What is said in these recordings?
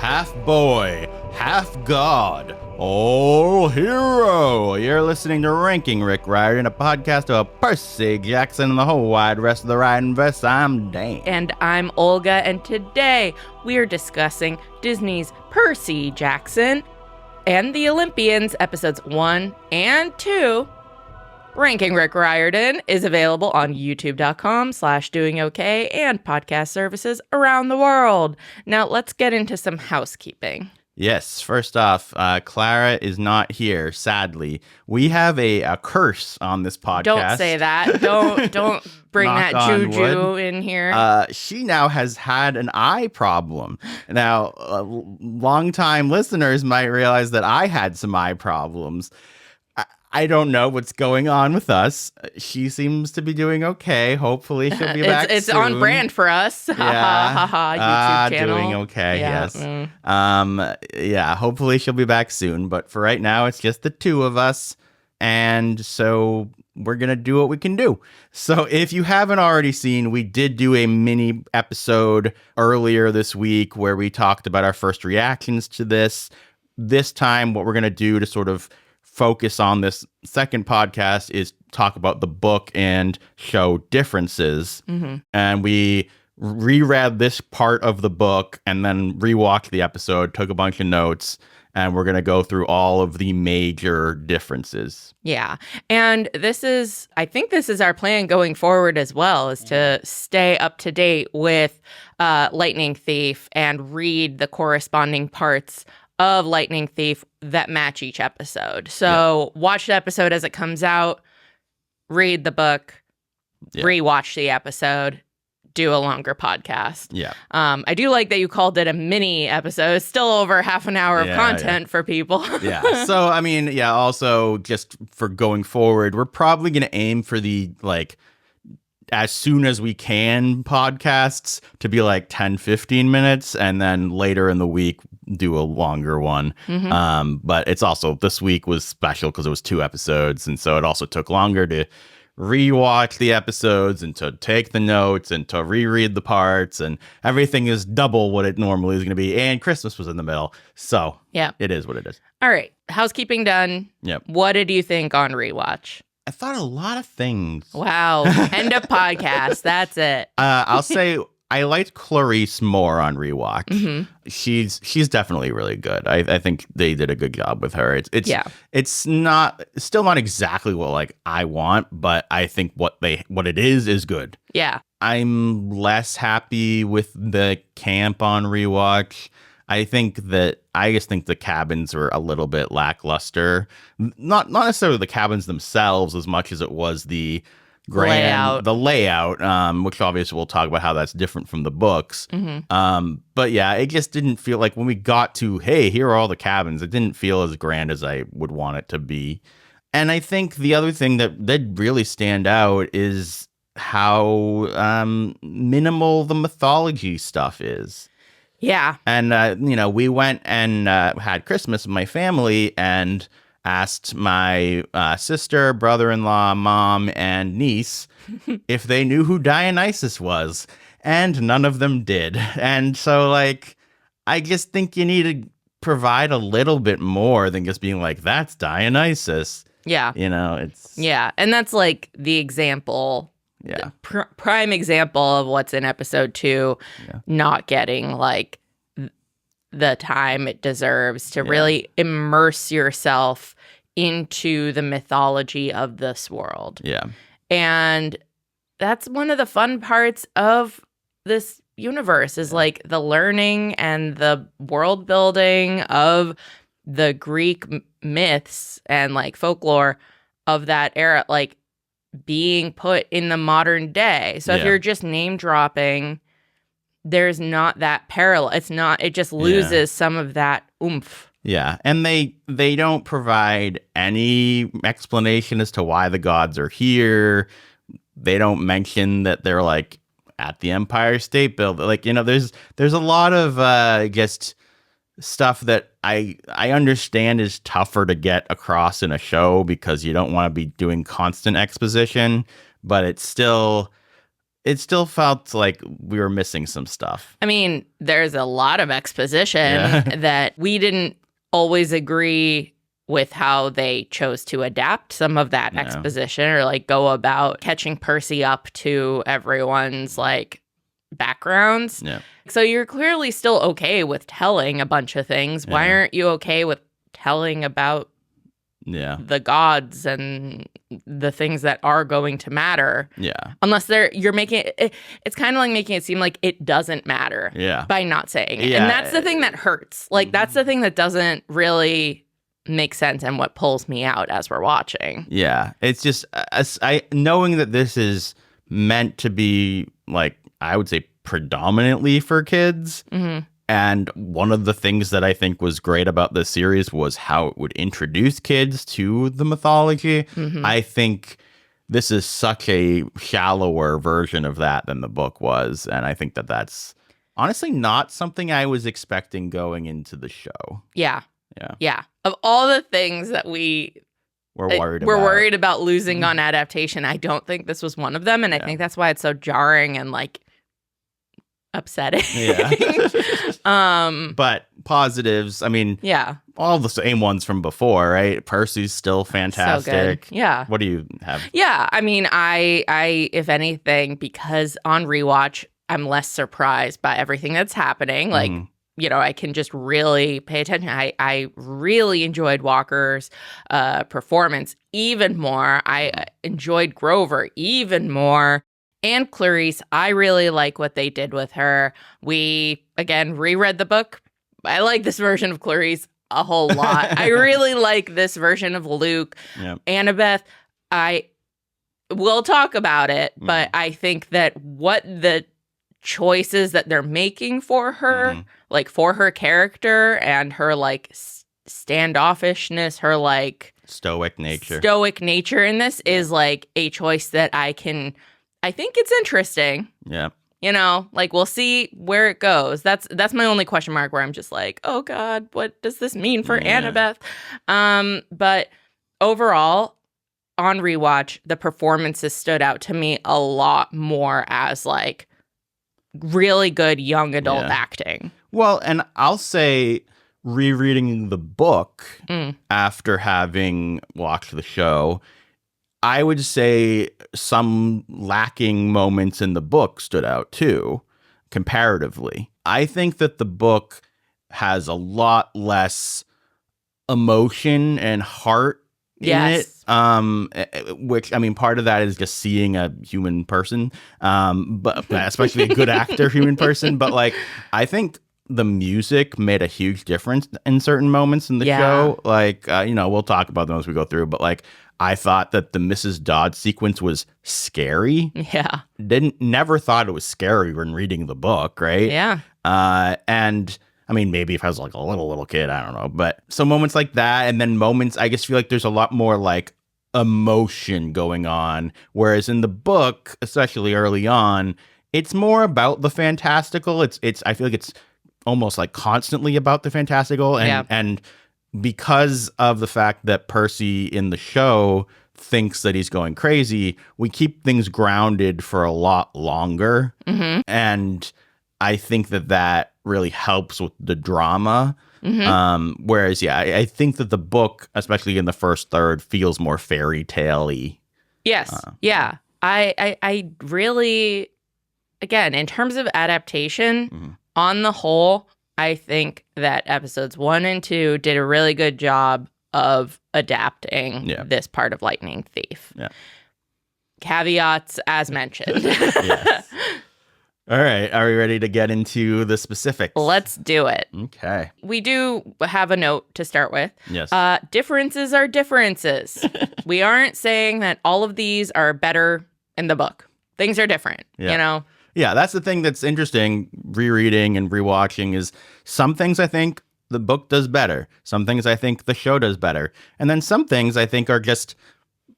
half boy, half god, all hero. You're listening to Ranking Rick Riordan, a podcast about Percy Jackson and the whole wide rest of the Riordanverse. I'm Dan. And I'm Olga, and today we're discussing Disney's Percy Jackson and the Olympians, episodes 1 and 2. Ranking Rick Riordan is available on youtube.com/doingok and podcast services around the world. Now let's get into some housekeeping. Yes, first off, Clara is not here, sadly. We have a curse on this podcast. Don't say that. Don't bring that juju in here. She now has had an eye problem. Now, longtime listeners might realize that I had some eye problems. I don't know what's going on with us. She seems to be doing okay. Hopefully she'll be back soon. It's on brand for us. Yeah. YouTube channel. Doing okay, yeah. yes. Hopefully she'll be back soon. But for right now, it's just the two of us. And so we're going to do what we can do. So if you haven't already seen, we did do a mini episode earlier this week where we talked about our first reactions to this. This time, what we're going to do to sort of focus on this second podcast is talk about the book and show differences. Mm-hmm. And we reread this part of the book and then rewatched the episode, took a bunch of notes, and we're going to go through all of the major differences. Yeah. And I think this is our plan going forward as well, is to stay up to date with Lightning Thief and read the corresponding parts of Lightning Thief that match each episode. So watch the episode as it comes out, read the book, rewatch the episode, do a longer podcast. Yeah. I do like that you called it a mini episode. It's still over half an hour of content for people. Yeah. So, I mean, also just for going forward, we're probably going to aim for the, as soon as we can podcasts to be 10, 15 minutes. And then later in the week, do a longer one. Mm-hmm. But it's also, this week was special because it was 2 episodes. And so it also took longer to rewatch the episodes and to take the notes and to reread the parts, and everything is double what it normally is going to be. And Christmas was in the middle. So it is what it is. All right. Housekeeping done. Yep. What did you think on rewatch? I thought a lot of things. Wow. End of podcast. That's it. I'll say I liked Clarice more on rewatch. Mm-hmm. She's definitely really good. I think they did a good job with her. It's still not exactly what I want, but I think what it is good. Yeah. I'm less happy with the camp on rewatch. I just think the cabins were a little bit lackluster. Not necessarily the cabins themselves as much as it was the layout, which obviously we'll talk about how that's different from the books. Mm-hmm. But it just didn't feel like when we got to, hey, here are all the cabins, it didn't feel as grand as I would want it to be. And I think the other thing that did really stand out is how minimal the mythology stuff is. Yeah. And, we went and had Christmas with my family and asked my sister, brother-in-law, mom, and niece if they knew who Dionysus was. And none of them did. And so, I just think you need to provide a little bit more than just being that's Dionysus. Yeah. It's... Yeah. And that's, the example... Yeah. Prime example of what's in episode 2 not getting the time it deserves to really immerse yourself into the mythology of this world. Yeah. And that's one of the fun parts of this universe is the learning and the world building of the Greek myths and folklore of that era, being put in the modern day. So if you're just name dropping, there's not that parallel. It just loses some of that oomph. Yeah. And they don't provide any explanation as to why the gods are here. They don't mention that they're at the Empire State Building. There's a lot of just stuff that I understand is tougher to get across in a show because you don't want to be doing constant exposition, but it's still it still felt like we were missing some stuff. I mean, there's a lot of exposition Yeah. that we didn't always agree with how they chose to adapt some of that Yeah. exposition or like go about catching Percy up to everyone's like backgrounds. Yeah. So you're clearly still okay with telling a bunch of things. Why Yeah. aren't you okay with telling about Yeah. the gods and the things that are going to matter? Yeah. Unless you're making it's kind of like making it seem like it doesn't matter Yeah. by not saying it. Yeah. And that's the thing that hurts. Like that's the thing that doesn't really make sense and what pulls me out as we're watching. Yeah. It's just I knowing that this is meant to be like I would say predominantly for kids. Mm-hmm. And one of the things that I think was great about this series was how it would introduce kids to the mythology. Mm-hmm. I think this is such a shallower version of that than the book was. And I think that that's honestly not something I was expecting going into the show. Yeah. Yeah. Yeah. Of all the things that we're worried about losing on adaptation, I don't think this was one of them. And I think that's why it's so jarring and like upsetting. Yeah. But positives, I mean, yeah, all the same ones from before, right? Percy's still fantastic. So good. Yeah. What do you have? Yeah. I mean, I if anything, because on Rewatch, I'm less surprised by everything that's happening. Like, you know, I can just really pay attention. I really enjoyed Walker's performance even more. I enjoyed Grover even more. And Clarice, I really like what they did with her. We, again, reread the book. I like this version of Clarice a whole lot. I really like this version of Luke. Yep. Annabeth, we'll talk about it, but I think that what the choices that they're making for her, like for her character and her like standoffishness, her like stoic nature in this is like a choice that I think it's interesting. Yeah. You know, like we'll see where it goes. That's my only question mark where I'm just like, oh God, what does this mean for Annabeth? But overall, on Rewatch, the performances stood out to me a lot more as like really good young adult acting. Well, and I'll say rereading the book after having watched the show, I would say some lacking moments in the book stood out too, comparatively. I think that the book has a lot less emotion and heart in it. Which, I mean, part of that is just seeing a human person, but especially a good actor, human person. But like, I think the music made a huge difference in certain moments in the show. Like, you know, we'll talk about them as we go through, but like, I thought that the Mrs. Dodd sequence was scary. Yeah. Never thought it was scary when reading the book, right? Yeah. And I mean, maybe if I was like a little kid, I don't know. But so moments like that, and then moments, I just feel like there's a lot more like emotion going on. Whereas in the book, especially early on, it's more about the fantastical. It's I feel like it's almost like constantly about the fantastical. And because of the fact that Percy in the show thinks that he's going crazy, we keep things grounded for a lot longer. And I think that really helps with the drama. Whereas, I think that the book, especially in the first third, feels more fairy tale-y. Yes. I really, again, in terms of adaptation, on the whole, I think that episodes 1 and 2 did a really good job of adapting this part of Lightning Thief. Yeah. Caveats as mentioned. Yes. All right. Are we ready to get into the specifics? Let's do it. Okay. We do have a note to start with. Yes. Differences are differences. We aren't saying that all of these are better in the book. Things are different, you know? Yeah, that's the thing that's interesting rereading and rewatching is some things I think the book does better. Some things I think the show does better. And then some things I think are just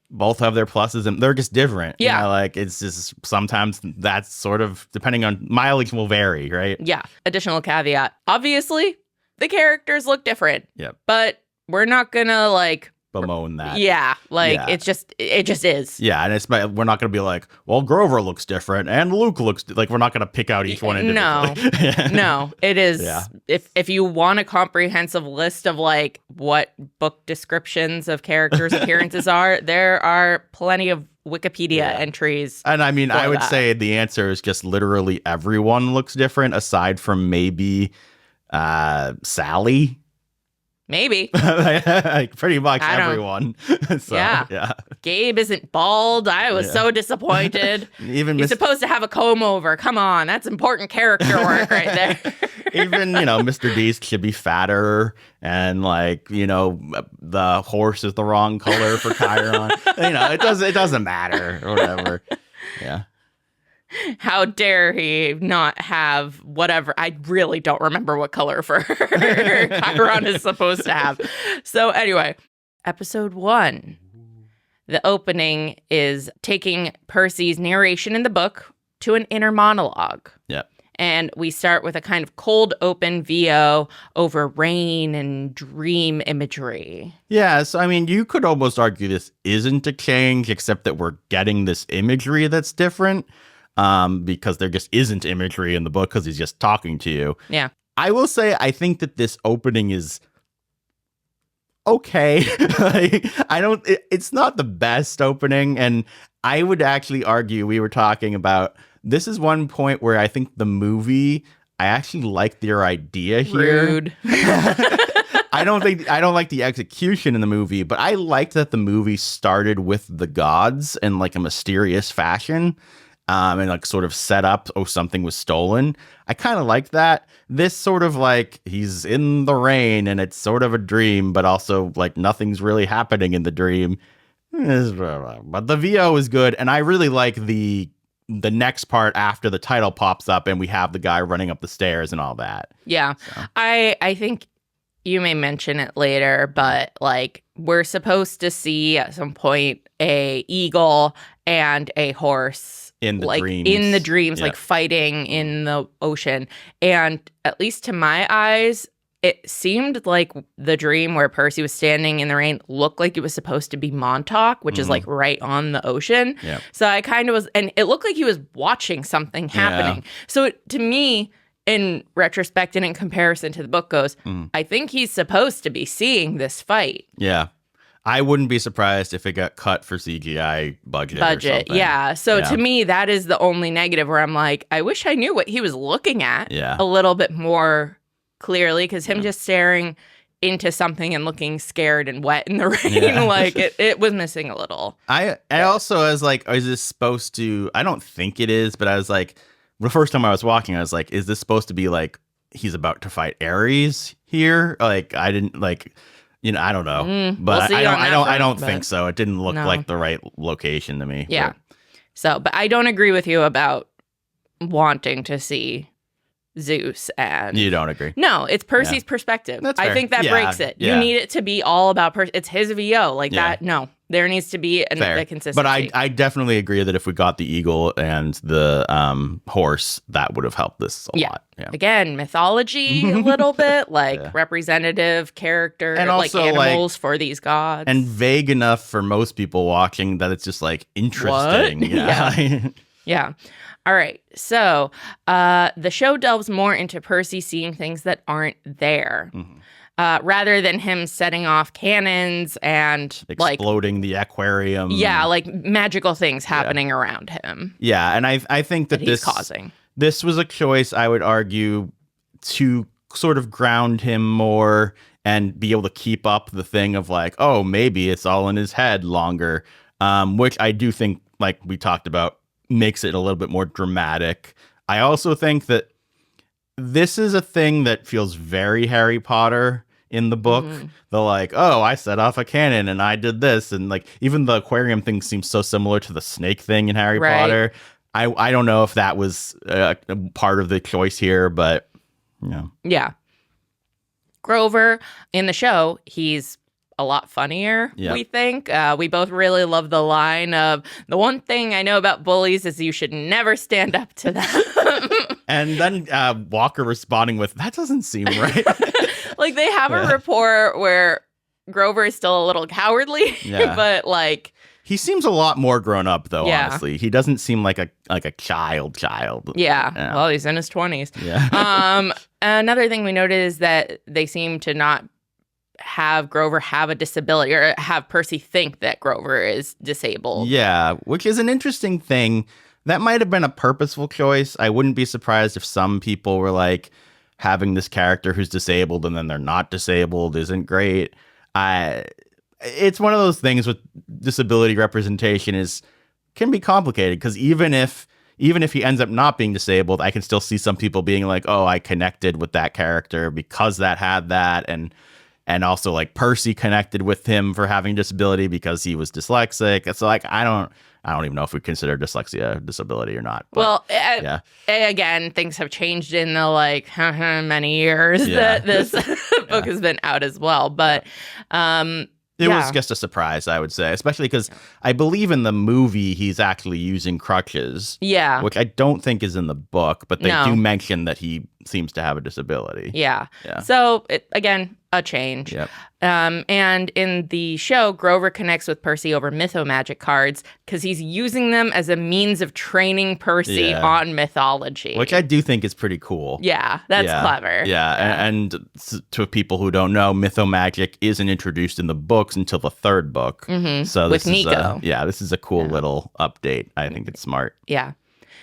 both have their pluses and they're just different. Yeah. You know, like it's just sometimes that's sort of depending on mileage will vary, right? Yeah. Additional caveat. Obviously, the characters look different. Yep. But we're not going to like bemoan that. Yeah, like Yeah. it just is. Yeah, and we're not going to be like, well, Grover looks different and Luke looks like we're not going to pick out each one individually. No, it is. Yeah. If you want a comprehensive list of like what book descriptions of characters' appearances are, there are plenty of Wikipedia entries. And I mean, I would that. say the answer is just literally everyone looks different aside from maybe Sally. Maybe. Like pretty much I don't- everyone. So, Yeah. Gabe isn't bald. I was so disappointed. Even He's supposed to have a comb over. Come on, that's important character work right there. even Mr. Beast should be fatter, and like the horse is the wrong color for Chiron. It doesn't matter or whatever. Yeah. How dare he not have whatever? I really don't remember what color fur Chiron is supposed to have. So anyway, episode 1. The opening is taking Percy's narration in the book to an inner monologue. Yep. And we start with a kind of cold open VO over rain and dream imagery. Yeah, so I mean, you could almost argue this isn't a change, except that we're getting this imagery that's different. Because there just isn't imagery in the book because he's just talking to you. Yeah. I will say I think that this opening is okay. It's not the best opening, and I would actually argue we were talking about this is one point where I think the movie, I actually like their idea here. Rude. I don't like the execution in the movie, but I liked that the movie started with the gods in like a mysterious fashion. And like sort of set up, something was stolen. I kind of like that. This sort of like he's in the rain and it's sort of a dream, but also like nothing's really happening in the dream. But the VO is good, and I really like the next part after the title pops up and we have the guy running up the stairs and all that. Yeah. So. I think you may mention it later, but like we're supposed to see at some point a eagle and a horse in the dreams, like fighting in the ocean. And at least to my eyes, it seemed like the dream where Percy was standing in the rain looked like it was supposed to be Montauk, which is like right on the ocean. Yep. So I kind of was, and it looked like he was watching something happening. So to me, in retrospect and in comparison to the book goes, I think he's supposed to be seeing this fight. Yeah. I wouldn't be surprised if it got cut for CGI budget or something. Yeah. So to me, that is the only negative where I'm like, I wish I knew what he was looking at a little bit more clearly, because him just staring into something and looking scared and wet in the rain, like it was missing a little. I also was like, is this supposed to, I don't think it is, but I was like, the first time I was walking, I was like, is this supposed to be like he's about to fight Ares here? Like, I didn't like... I don't know, but I don't think so. It didn't look like the right location to me. Yeah. But I don't agree with you about wanting to see Zeus and... You don't agree? No, it's Percy's perspective. That's fair. I think that breaks it. You need it to be all about Percy. It's his VO. Like that, no. There needs to be a consistency. But I definitely agree that if we got the eagle and the horse, that would have helped this a lot. Yeah. Again, mythology a little bit, like representative character, and like also animals for these gods. And vague enough for most people watching that it's just like interesting. What? Yeah. Yeah. All right. So the show delves more into Percy seeing things that aren't there. Rather than him setting off cannons and exploding the aquarium. Yeah, like magical things happening around him. Yeah, and I think that he's causing. This was a choice, I would argue, to sort of ground him more and be able to keep up the thing of like, oh, maybe it's all in his head longer, which I do think, like we talked about, makes it a little bit more dramatic. I also think that this is a thing that feels very Harry Potter in the book. The like, oh, I set off a cannon and I did this. And like, even the aquarium thing seems so similar to the snake thing in Harry Potter. I don't know if that was part of the choice here, but Yeah. Grover in the show, he's a lot funnier, we think. We both really love the line of, the one thing I know about bullies is you should never stand up to them. And then Walker responding with, that doesn't seem right. Like they have a rapport where Grover is still a little cowardly, Yeah. but like He seems a lot more grown up, though. Yeah. Honestly, he doesn't seem like a child. yeah. Well, he's in his 20s. Yeah. Another thing we noted is that they seem to not have Grover have a disability or have Percy think that Grover is disabled. Yeah, which is an interesting thing. That might have been a purposeful choice. I wouldn't be surprised if some people were like, having this character who's disabled and then they're not disabled isn't great. It's one of those things with disability representation can be complicated, because even if he ends up not being disabled, I can still see some people being like, oh, I connected with that character because that had that, and also like Percy connected with him for having disability because he was dyslexic. So like I don't even know if we consider dyslexia a disability or not. But, well, yeah. Again, things have changed in the like many years that this book has been out as well. But it was just a surprise, I would say, especially because I believe in the movie he's actually using crutches. Yeah. Which I don't think is in the book, but they do mention that he seems to have a disability. Yeah. So, again, a change. Yep. And in the show, Grover connects with Percy over mythomagic cards because he's using them as a means of training Percy on mythology. Which I do think is pretty cool. Yeah, that's clever. Yeah. And to people who don't know, mythomagic isn't introduced in the books until the third book. Mm-hmm. So with Nico. This is a cool little update. I think it's smart. Yeah.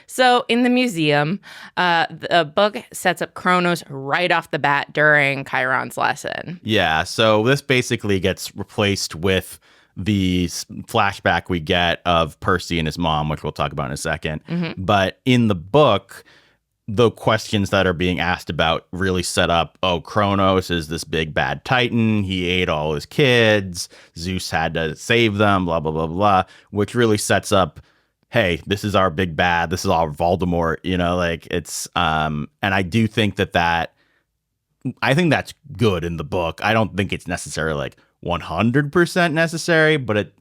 So in the museum, the book sets up Kronos right off the bat during Chiron's lesson. Yeah, so this basically gets replaced with the flashback we get of Percy and his mom, which we'll talk about in a second. Mm-hmm. But in the book, the questions that are being asked about really set up, Kronos is this big bad titan. He ate all his kids. Zeus had to save them, blah, blah, blah, blah, which really sets up, hey, this is our big bad. This is our Voldemort, like it's, and I do think I think that's good in the book. I don't think it's necessarily like 100% necessary, but it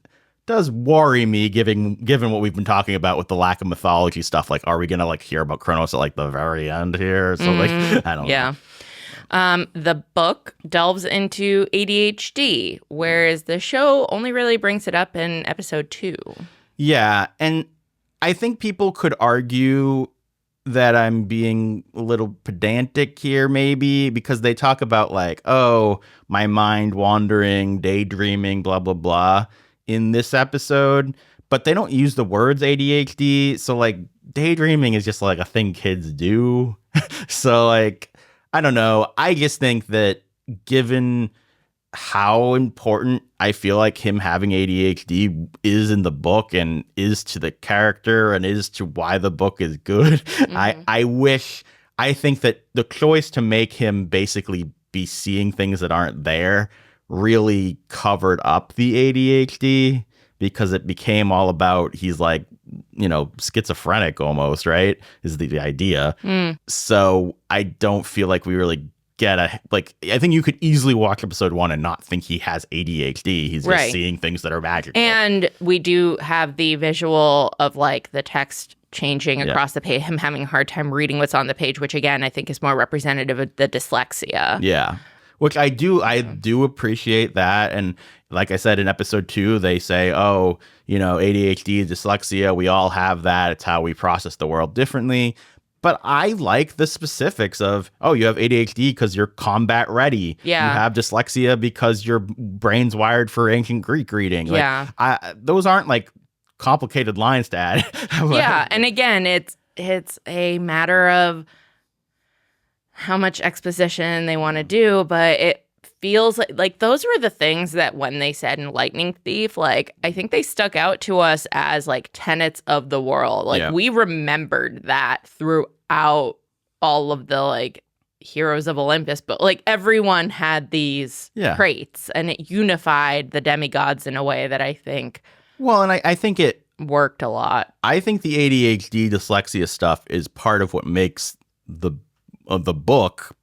does worry me given what we've been talking about with the lack of mythology stuff. Like, are we going to like hear about Kronos at like the very end here? So like, I don't know. The book delves into ADHD, whereas the show only really brings it up in episode 2. Yeah. And I think people could argue that I'm being a little pedantic here, maybe, because they talk about like, oh, my mind wandering, daydreaming, blah, blah, blah in this episode, but they don't use the words ADHD. So like daydreaming is just like a thing kids do. So like, I don't know. I just think that given how important I feel like him having ADHD is in the book and is to the character and is to why the book is good. Mm-hmm. I think that the choice to make him basically be seeing things that aren't there really covered up the ADHD, because it became all about he's like, schizophrenic almost, right? Is the idea. So I don't feel like we really I think you could easily watch episode 1 and not think he has ADHD. He's just seeing things that are magical. And we do have the visual of like the text changing across the page, him having a hard time reading what's on the page, which again, I think is more representative of the dyslexia. Yeah. Which I do appreciate that. And like I said, in episode 2, they say, ADHD, dyslexia, we all have that. It's how we process the world differently. But I like the specifics of, you have ADHD because you're combat ready. Yeah. You have dyslexia because your brain's wired for ancient Greek reading. Those aren't like complicated lines to add. Yeah. And again, it's a matter of how much exposition they want to do, but it feels like those were the things that when they said in Lightning Thief, like I think they stuck out to us as like tenets of the world. Like we remembered that throughout all of the like Heroes of Olympus, but like everyone had these traits and it unified the demigods in a way that I think I think it worked a lot. I think the ADHD dyslexia stuff is part of what makes the book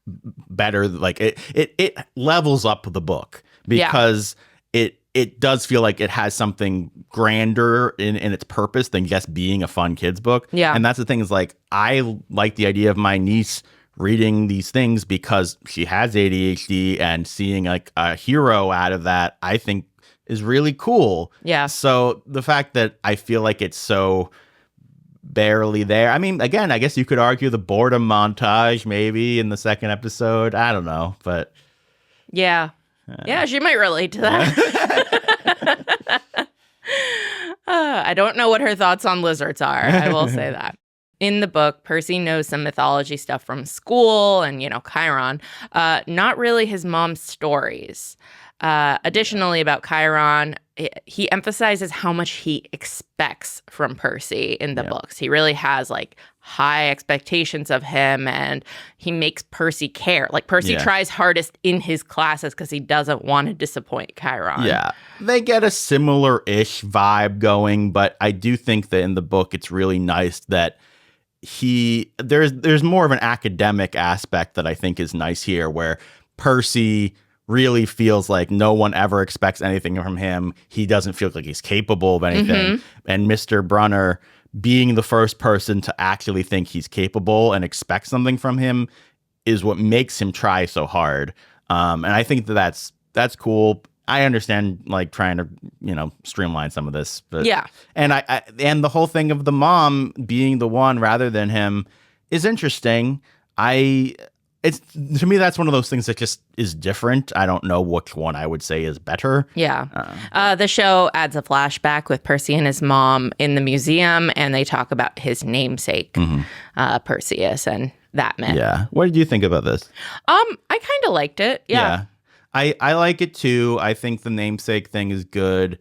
better. Like it levels up the book because it does feel like it has something grander in its purpose than just being a fun kids book. Yeah. And that's the thing is like, I like the idea of my niece reading these things because she has ADHD, and seeing like a hero out of that, I think is really cool. Yeah. So the fact that I feel like it's so barely there. I mean, again, I guess you could argue the boredom montage maybe in the second episode. I don't know, but Yeah. Yeah, she might relate to that. I don't know what her thoughts on lizards are. I will say that. In the book, Percy knows some mythology stuff from school and, Chiron, not really his mom's stories. Additionally, about Chiron, he emphasizes how much he expects from Percy in the books. He really has like high expectations of him, and he makes Percy care. Like Percy tries hardest in his classes because he doesn't want to disappoint Chiron. Yeah, they get a similar-ish vibe going, but I do think that in the book it's really nice that there's more of an academic aspect that I think is nice here, where Percy really feels like no one ever expects anything from him. He doesn't feel like he's capable of anything. And Mr. Brunner being the first person to actually think he's capable and expect something from him is what makes him try so hard. And I think that's cool. I understand like trying to, streamline some of this, but and and the whole thing of the mom being the one rather than him is interesting. It's to me, that's one of those things that just is different. I don't know which one I would say is better. Yeah. The show adds a flashback with Percy and his mom in the museum, and they talk about his namesake, Perseus, and that myth. Yeah. What did you think about this? I kind of liked it. Yeah. I like it too. I think the namesake thing is good.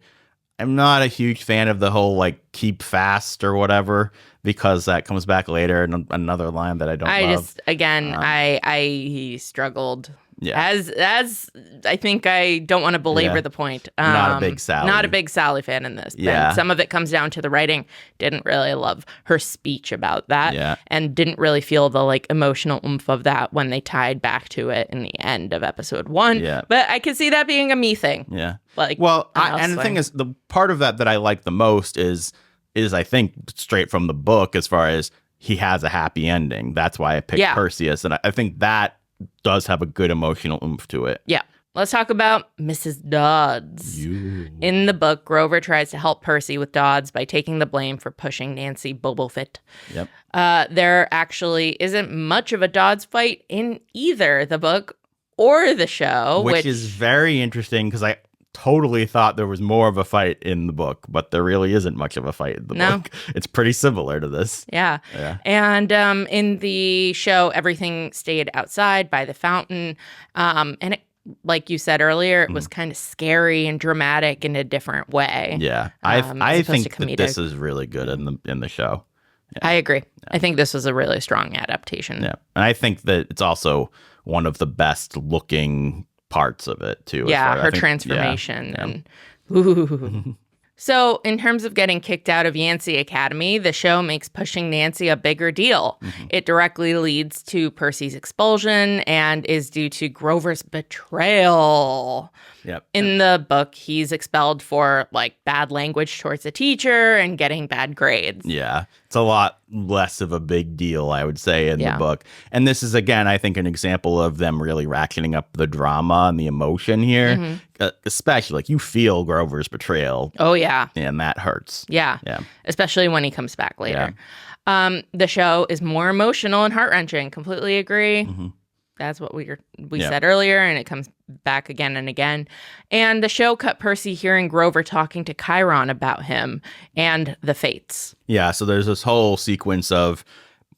I'm not a huge fan of the whole like keep fast or whatever, because that comes back later in another line that I don't love. I struggled. As I think I don't want to belabor the point. Not a big Sally. Not a big Sally fan in this. And some of it comes down to the writing. Didn't really love her speech about that. Yeah. And didn't really feel the like emotional oomph of that when they tied back to it in the end of episode 1. Yeah. But I could see that being a me thing. Yeah. Like, and the thing is, the part of that I like the most is I think straight from the book, as far as he has a happy ending. That's why I picked Perseus, and I think that does have a good emotional oomph to it. Yeah. Let's talk about Mrs. Dodds. In the book, Grover tries to help Percy with Dodds by taking the blame for pushing Nancy Bobofit. Yep. There actually isn't much of a Dodds fight in either the book or the show. Which is very interesting, because I totally thought there was more of a fight in the book, but there really isn't much of a fight in the book. It's pretty similar to this. Yeah. And in the show, everything stayed outside by the fountain. And it, like you said earlier, it was kind of scary and dramatic in a different way. Yeah. I think that this is really good in the show. Yeah. I agree. I think this was a really strong adaptation. Yeah. And I think that it's also one of the best looking parts of it too. Yeah, her transformation. And ooh. So in terms of getting kicked out of Yancey Academy, the show makes pushing Nancy a bigger deal. It directly leads to Percy's expulsion and is due to Grover's betrayal. In the book, he's expelled for like bad language towards a teacher and getting bad grades. Yeah. It's a lot less of a big deal, I would say, in the book. And this is, again, I think, an example of them really ratcheting up the drama and the emotion here. Especially, like, you feel Grover's betrayal. Oh, yeah. And that hurts. Yeah. Especially when he comes back later. The show is more emotional and heart-wrenching. Completely agree. That's what we said earlier, and it comes back again and again. And the show cut Percy hearing Grover talking to Chiron about him and the fates. Yeah, so there's this whole sequence of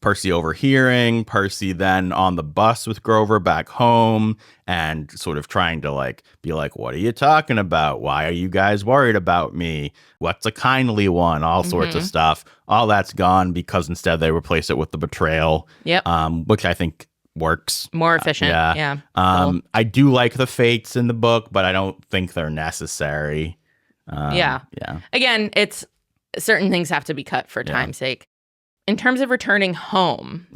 Percy overhearing, Percy then on the bus with Grover back home, and sort of trying to like be like, what are you talking about? Why are you guys worried about me? What's a kindly one? All sorts of stuff. All that's gone because instead they replace it with the betrayal. Which I think works. More efficient. Cool. I do like the fates in the book, but I don't think they're necessary. Again, it's certain things have to be cut for time's sake. In terms of returning home.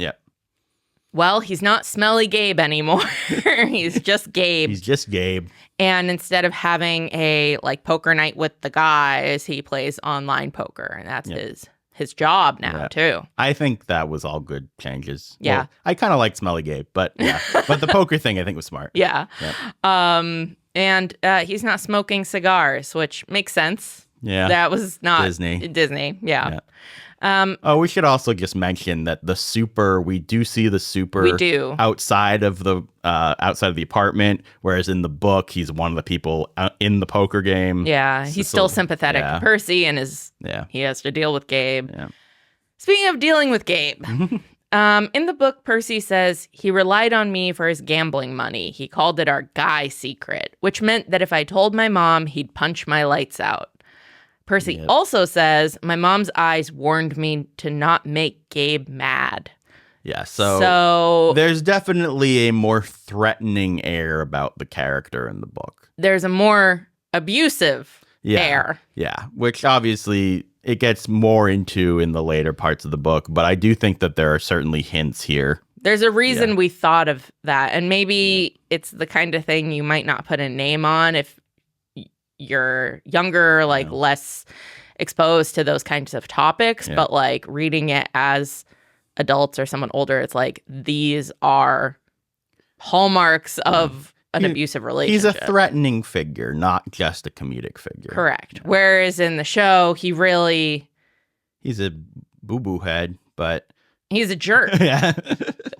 Well, he's not Smelly Gabe anymore. He's just Gabe. And instead of having a like poker night with the guys, he plays online poker, and that's his his job now, Yeah. too. I think that was all good changes. Yeah. Well, I kind of liked Smelly Gabe, but yeah. But the poker thing I think was smart. Yeah. Yep. And he's not smoking cigars, which makes sense. Yeah. That was not Disney. Disney, yeah. We should also just mention that we do see the super We do. outside of the apartment, whereas in the book he's one of the people in the poker game. Yeah, he's still sympathetic to Percy and he has to deal with Gabe. Yeah. Speaking of dealing with Gabe, in the book, Percy says he relied on me for his gambling money. He called it our guy secret, which meant that if I told my mom, he'd punch my lights out. Percy also says, my mom's eyes warned me to not make Gabe mad. Yeah, so there's definitely a more threatening air about the character in the book. There's a more abusive air. Yeah, which obviously it gets more into in the later parts of the book, but I do think that there are certainly hints here. There's a reason we thought of that, and maybe it's the kind of thing you might not put a name on if you're younger, like less exposed to those kinds of topics, but like reading it as adults or someone older, it's like these are hallmarks of an abusive relationship. He's a threatening figure, not just a comedic figure. Correct. Whereas in the show, he's a boo-boo head, but he's a jerk. Yeah.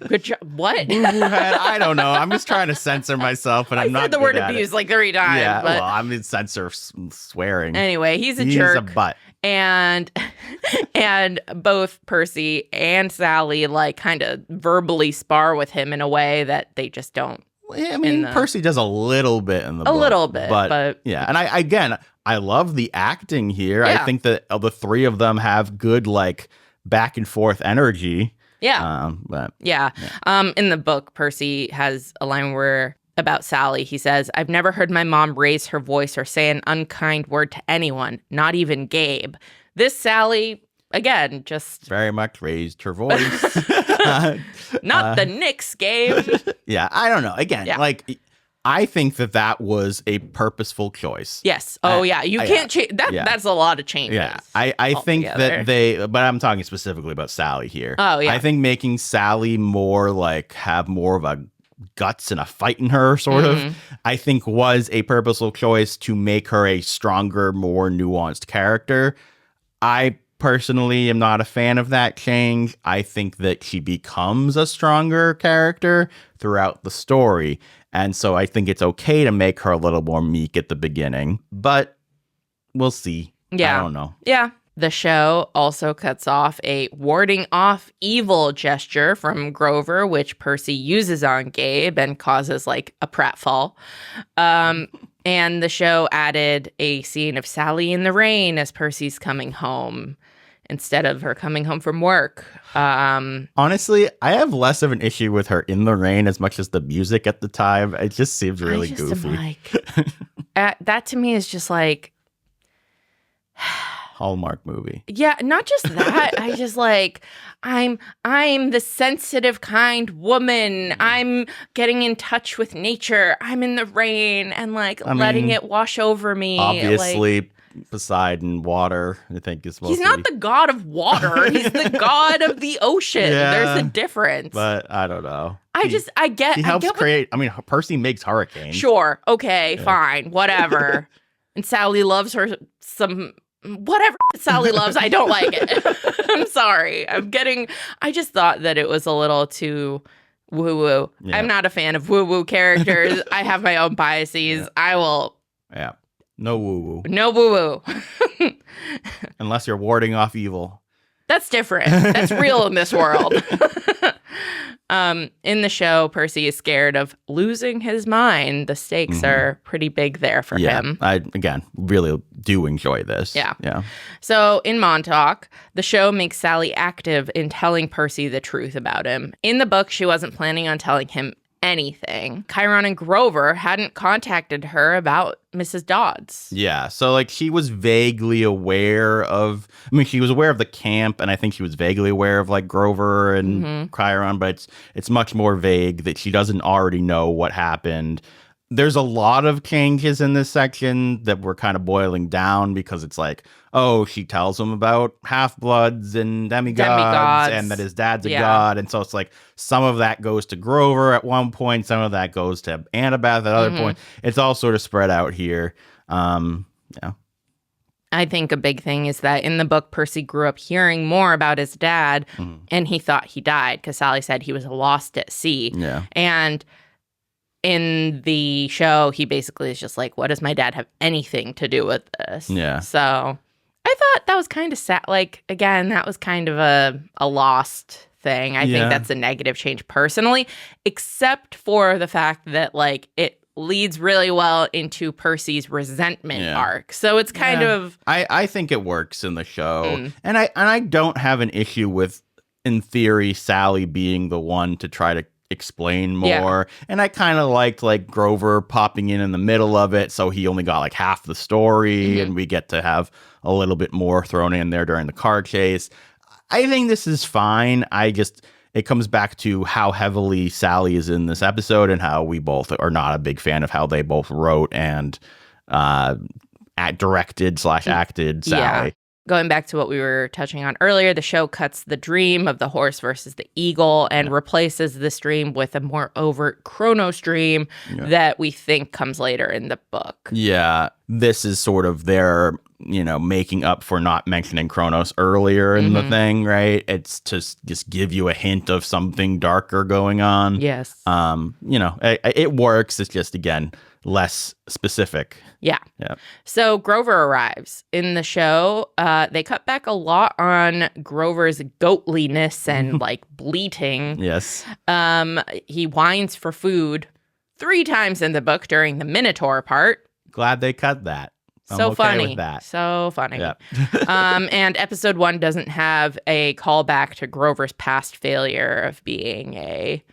Good job. What? Boo-boo head. I don't know. I'm just trying to censor myself, and I'm not. I said the word abuse like 3 times. Yeah. But well, I'm in censor swearing. Anyway, he's a jerk. He's a butt. And both Percy and Sally like kind of verbally spar with him in a way that they just don't. I mean, Percy does a little bit in the book. A little bit, but yeah. And I love the acting here. Yeah. I think that the three of them have good like back and forth energy. Yeah. In the book, Percy has a line where about Sally, he says, "I've never heard my mom raise her voice or say an unkind word to anyone, not even Gabe." This Sally, again, just very much raised her voice. Not the Knicks, Gabe. Yeah, I don't know. Again, like I think that was a purposeful choice. Yes. Oh, you can't change that. Yeah. That's a lot of changes. Yeah. I think that but I'm talking specifically about Sally here. Oh, yeah. I think making Sally more like have more of a guts and a fight in her sort of, I think was a purposeful choice to make her a stronger, more nuanced character. I personally am not a fan of that change. I think that she becomes a stronger character throughout the story. And so I think it's okay to make her a little more meek at the beginning, but we'll see. Yeah. I don't know. Yeah. The show also cuts off a warding off evil gesture from Grover, which Percy uses on Gabe and causes like a pratfall. And the show added a scene of Sally in the rain as Percy's coming home instead of her coming home from work. Honestly, I have less of an issue with her in the rain as much as the music at the time. It just seems really goofy. That to me is just like Hallmark movie. Yeah, not just that. I just like I'm the sensitive kind woman. I'm getting in touch with nature. I'm in the rain and like letting it wash over me. Obviously, like, Poseidon, water, I think is He's not the god of water. He's the god of the ocean. Yeah, there's a difference. But I don't know. He helps create. Percy makes hurricanes. Sure. Okay. Yeah. Fine. Whatever. And Sally loves her some. Whatever Sally loves, I don't like it. I'm sorry. I just thought that it was a little too woo-woo. Yeah. I'm not a fan of woo-woo characters. I have my own biases. Yeah. I will. Yeah. No woo-woo. No woo-woo. Unless you're warding off evil. That's different. That's real in this world. In the show, Percy is scared of losing his mind. The stakes are pretty big there for him. I, again, really do enjoy this. Yeah. So in Montauk, the show makes Sally active in telling Percy the truth about him. In the book, she wasn't planning on telling him anything. Chiron and Grover hadn't contacted her about Mrs. Dodds. Yeah, so like she was vaguely aware of, she was aware of the camp, and I think she was vaguely aware of like Grover and Chiron, but it's much more vague that she doesn't already know what happened. there's a lot of changes in this section that we're kind of boiling down because it's like, oh, she tells him about half-bloods and demigods and that his dad's a god. And so it's like some of that goes to Grover at one point. Some of that goes to Annabeth at other point. It's all sort of spread out here. Yeah. I think a big thing is that in the book, Percy grew up hearing more about his dad and he thought he died because Sally said he was lost at sea. Yeah. And in the show, he basically is just like, what does my dad have anything to do with this? Yeah. So I thought that was kind of sad. Like, again, that was kind of a lost thing. I think that's a negative change personally, except for the fact that, like, it leads really well into Percy's resentment arc. So it's kind of... I think it works in the show. And I don't have an issue with, in theory, Sally being the one to try to explain more. And I kind of liked like Grover popping in the middle of it, so he only got like half the story and we get to have a little bit more thrown in there during the car chase. I think this is fine. It comes back to how heavily Sally is in this episode and how we both are not a big fan of how they both wrote and directed/acted Sally. Going back to what we were touching on earlier, the show cuts the dream of the horse versus the eagle and replaces this dream with a more overt Kronos dream that we think comes later in the book. Yeah, this is sort of their, making up for not mentioning Kronos earlier in the thing, right? It's to just give you a hint of something darker going on. Yes. It works. It's just, again, less specific. Yeah. So Grover arrives. In the show, they cut back a lot on Grover's goatliness and like bleating. Yes. He whines for food 3 times in the book during the Minotaur part. Glad they cut that. I'm so okay funny. with that. So funny. Yep. And episode 1 doesn't have a callback to Grover's past failure of being a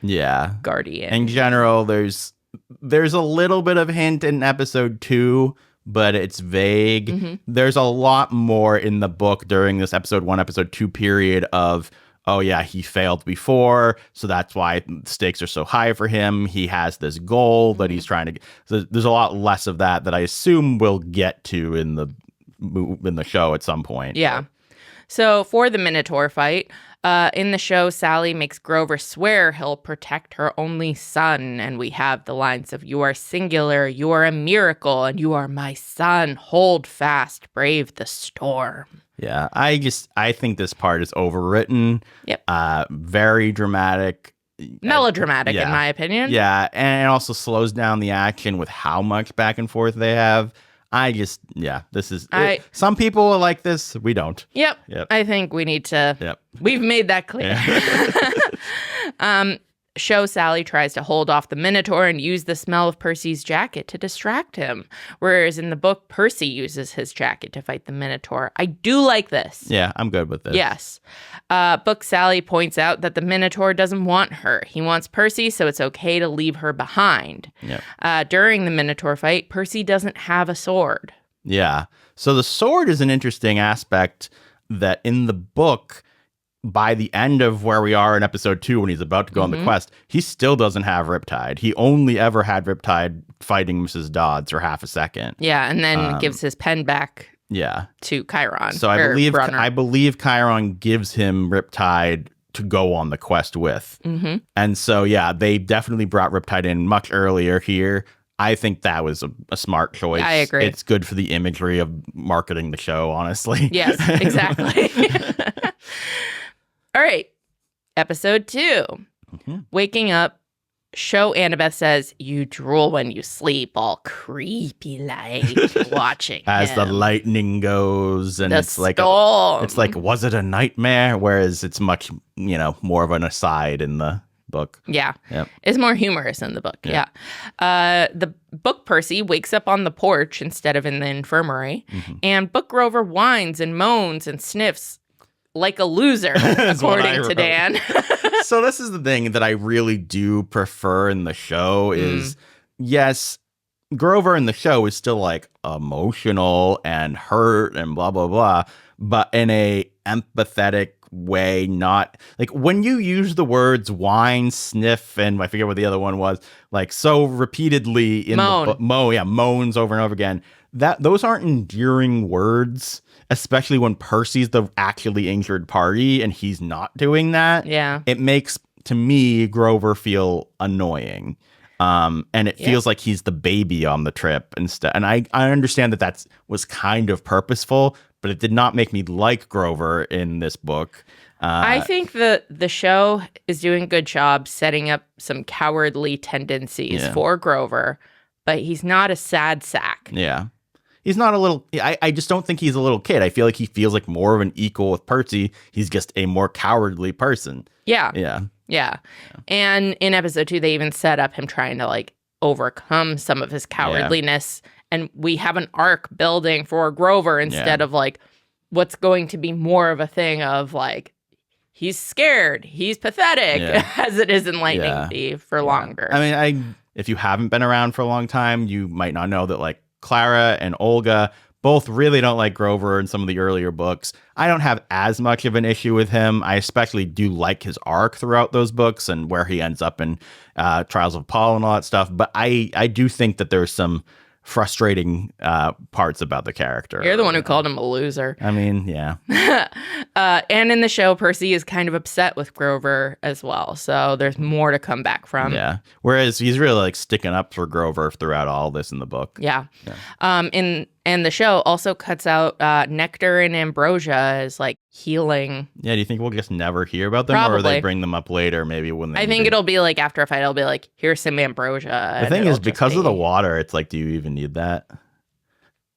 guardian. In general, there's a little bit of hint in episode 2, but it's vague. There's a lot more in the book during this episode 1, episode 2 period of, oh yeah, he failed before, so that's why stakes are so high for him. He has this goal that he's trying to... So there's a lot less of that I assume we'll get to in the show at some point. Yeah. So for the Minotaur fight, in the show, Sally makes Grover swear he'll protect her only son. And we have the lines of, "You are singular, you are a miracle, and you are my son. Hold fast, brave the storm." Yeah, I think this part is overwritten. Yep. Very dramatic. Melodramatic, in my opinion. Yeah, and it also slows down the action with how much back and forth they have. This is... some people will like this. We don't. Yep. I think we need to... We've made that clear. Show Sally tries to hold off the Minotaur and use the smell of Percy's jacket to distract him. Whereas in the book, Percy uses his jacket to fight the Minotaur. I do like this. Yeah, I'm good with this. Yes. Book Sally points out that the Minotaur doesn't want her. He wants Percy, so it's okay to leave her behind. During the Minotaur fight, Percy doesn't have a sword. Yeah. So the sword is an interesting aspect that in the book... by the end of where we are in episode 2, when he's about to go on the quest, he still doesn't have Riptide. He only ever had Riptide fighting Mrs. Dodds for half a second. Yeah, and then gives his pen back to Chiron. So I believe Chiron gives him Riptide to go on the quest with. And so, they definitely brought Riptide in much earlier here. I think that was a smart choice. I agree. It's good for the imagery of marketing the show, honestly. Yes, exactly. All right, episode 2. Waking up, show Annabeth says, "You drool when you sleep, all creepy like watching as him. The lightning goes, and it's storm. Was it a nightmare? Whereas it's much, more of an aside in the book. Yeah. It's more humorous in the book. Yeah. The book Percy wakes up on the porch instead of in the infirmary, and Book Grover whines and moans and sniffs like a loser, according to Dan. So this is the thing that I really do prefer in the show is, yes, Grover in the show is still like emotional and hurt and blah, blah, blah, but in a empathetic, way, not like when you use the words whine, sniff, and I forget what the other one was, like so repeatedly in Moan. the book, moans over and over again. Those aren't endearing words, especially when Percy's the actually injured party and he's not doing that. Yeah. It makes, to me, Grover feel annoying. And it feels like he's the baby on the trip instead. And I understand that was kind of purposeful, but it did not make me like Grover in this book. I think the show is doing a good job setting up some cowardly tendencies for Grover, but he's not a sad sack. Yeah. He's not a little... I just don't think he's a little kid. I feel like he feels like more of an equal with Percy. He's just a more cowardly person. Yeah. Yeah. Yeah. And in episode 2, they even set up him trying to like overcome some of his cowardliness. And we have an arc building for Grover instead of like what's going to be more of a thing of like, he's scared, he's pathetic, as it is in Lightning Thief for longer. I mean, if you haven't been around for a long time, you might not know that like Clara and Olga both really don't like Grover in some of the earlier books. I don't have as much of an issue with him. I especially do like his arc throughout those books and where he ends up in Trials of Paul and all that stuff. But I do think that there's some frustrating parts about the character. You're the one who called him a loser. I mean, yeah. And in the show, Percy is kind of upset with Grover as well. So there's more to come back from. Yeah. Whereas he's really like sticking up for Grover throughout all this in the book. Yeah. And the show also cuts out nectar and ambrosia as like healing. Yeah, do you think we'll just never hear about them? Probably. Or they bring them up later, maybe when they I think it'll be like after a fight, it'll be like, here's some ambrosia. The thing is, because of the water, it's like, do you even need that?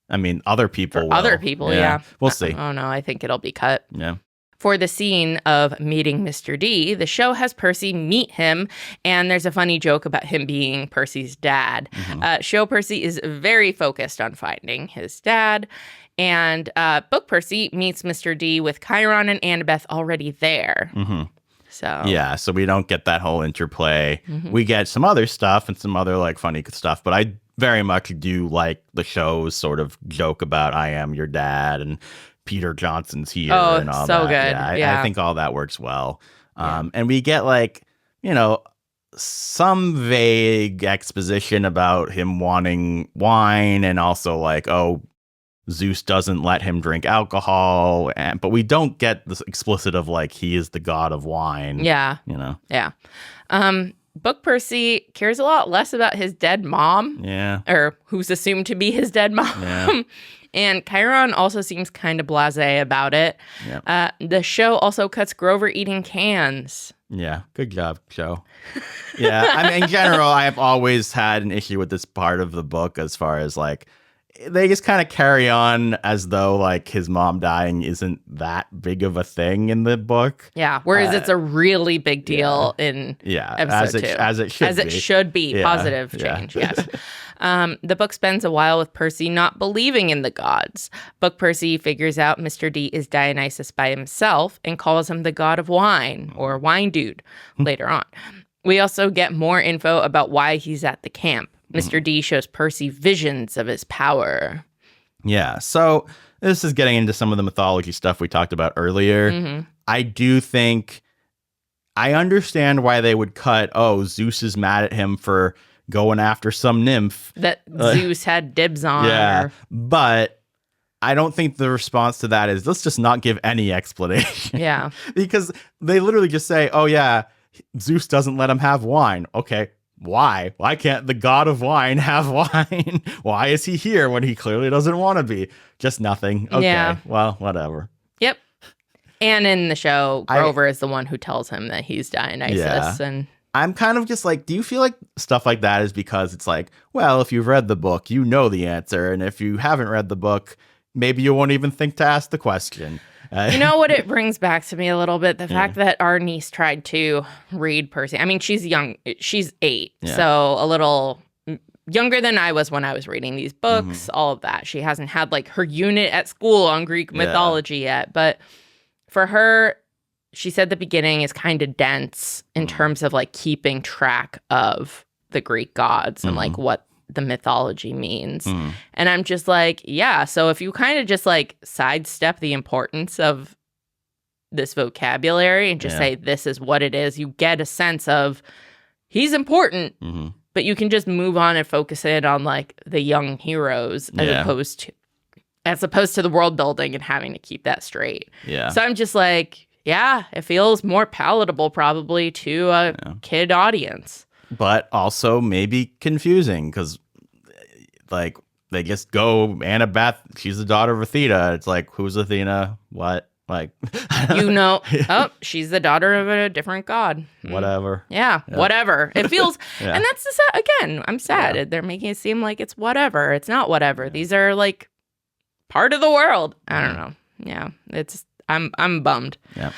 I mean, other people will. Other people, yeah. We'll see. Oh, no, I think it'll be cut. Yeah. For the scene of meeting Mr. D, the show has Percy meet him, and there's a funny joke about him being Percy's dad. Show Percy is very focused on finding his dad, and book Percy meets Mr. D with Chiron and Annabeth already there. So yeah, so we don't get that whole interplay. We get some other stuff and some other like funny stuff, but I very much do like the show's sort of joke about I am your dad and Peter Johnson's here and all so that. Good. I think all that works well. And we get like, some vague exposition about him wanting wine and also like, oh, Zeus doesn't let him drink alcohol. But we don't get this explicit of like, he is the god of wine. Yeah. Yeah. Book Percy cares a lot less about his dead mom. Yeah. Or who's assumed to be his dead mom. Yeah. And Chiron also seems kind of blasé about it. Yeah. The show also cuts Grover eating cans. Yeah. Good job, show. Yeah. I mean, in general, I have always had an issue with this part of the book as far as like, they just kind of carry on as though like his mom dying isn't that big of a thing in the book. Yeah, whereas it's a really big deal in episode 2. As it should be. As it should be. Yeah, Positive change, yes. The book spends a while with Percy not believing in the gods. Book Percy figures out Mr. D is Dionysus by himself and calls him the god of wine, or wine dude, later on. We also get more info about why he's at the camp. Mr. D shows Percy visions of his power. Yeah, so this is getting into some of the mythology stuff we talked about earlier. I do think I understand why they would cut, Zeus is mad at him for going after some nymph that Zeus had dibs on. Yeah, but I don't think the response to that is, let's just not give any explanation. Yeah. Because they literally just say, oh yeah, Zeus doesn't let him have wine. Okay. Why? Why can't the god of wine have wine? Why is he here when he clearly doesn't want to be? Just nothing. Okay. Yeah. Well, whatever. Yep. And in the show, Grover is the one who tells him that he's Dionysus. Yeah. And I'm kind of just like, do you feel like stuff like that is because it's like, well, if you've read the book, you know the answer. And if you haven't read the book, maybe you won't even think to ask the question. You know what it brings back to me a little bit? The fact that our niece tried to read Percy. I mean, she's young. She's 8. Yeah. So a little younger than I was when I was reading these books, all of that. She hasn't had like her unit at school on Greek mythology yet. But for her, she said the beginning is kind of dense in terms of like keeping track of the Greek gods and like what the mythology means. And I'm just like, yeah, so if you kind of just like sidestep the importance of this vocabulary and just say, this is what it is. You get a sense of he's important, but you can just move on and focus in on like the young heroes as opposed to the world building and having to keep that straight. Yeah. So I'm just like, yeah, it feels more palatable probably to a kid audience. But also maybe confusing because like they just go, Annabeth, she's the daughter of Athena. It's like, who's Athena? What? Like, oh, she's the daughter of a different god. Whatever. Yeah, whatever. It feels, and that's again, I'm sad. Yeah. They're making it seem like it's whatever. It's not whatever. These are like part of the world. I don't know. Yeah, I'm bummed. Yeah.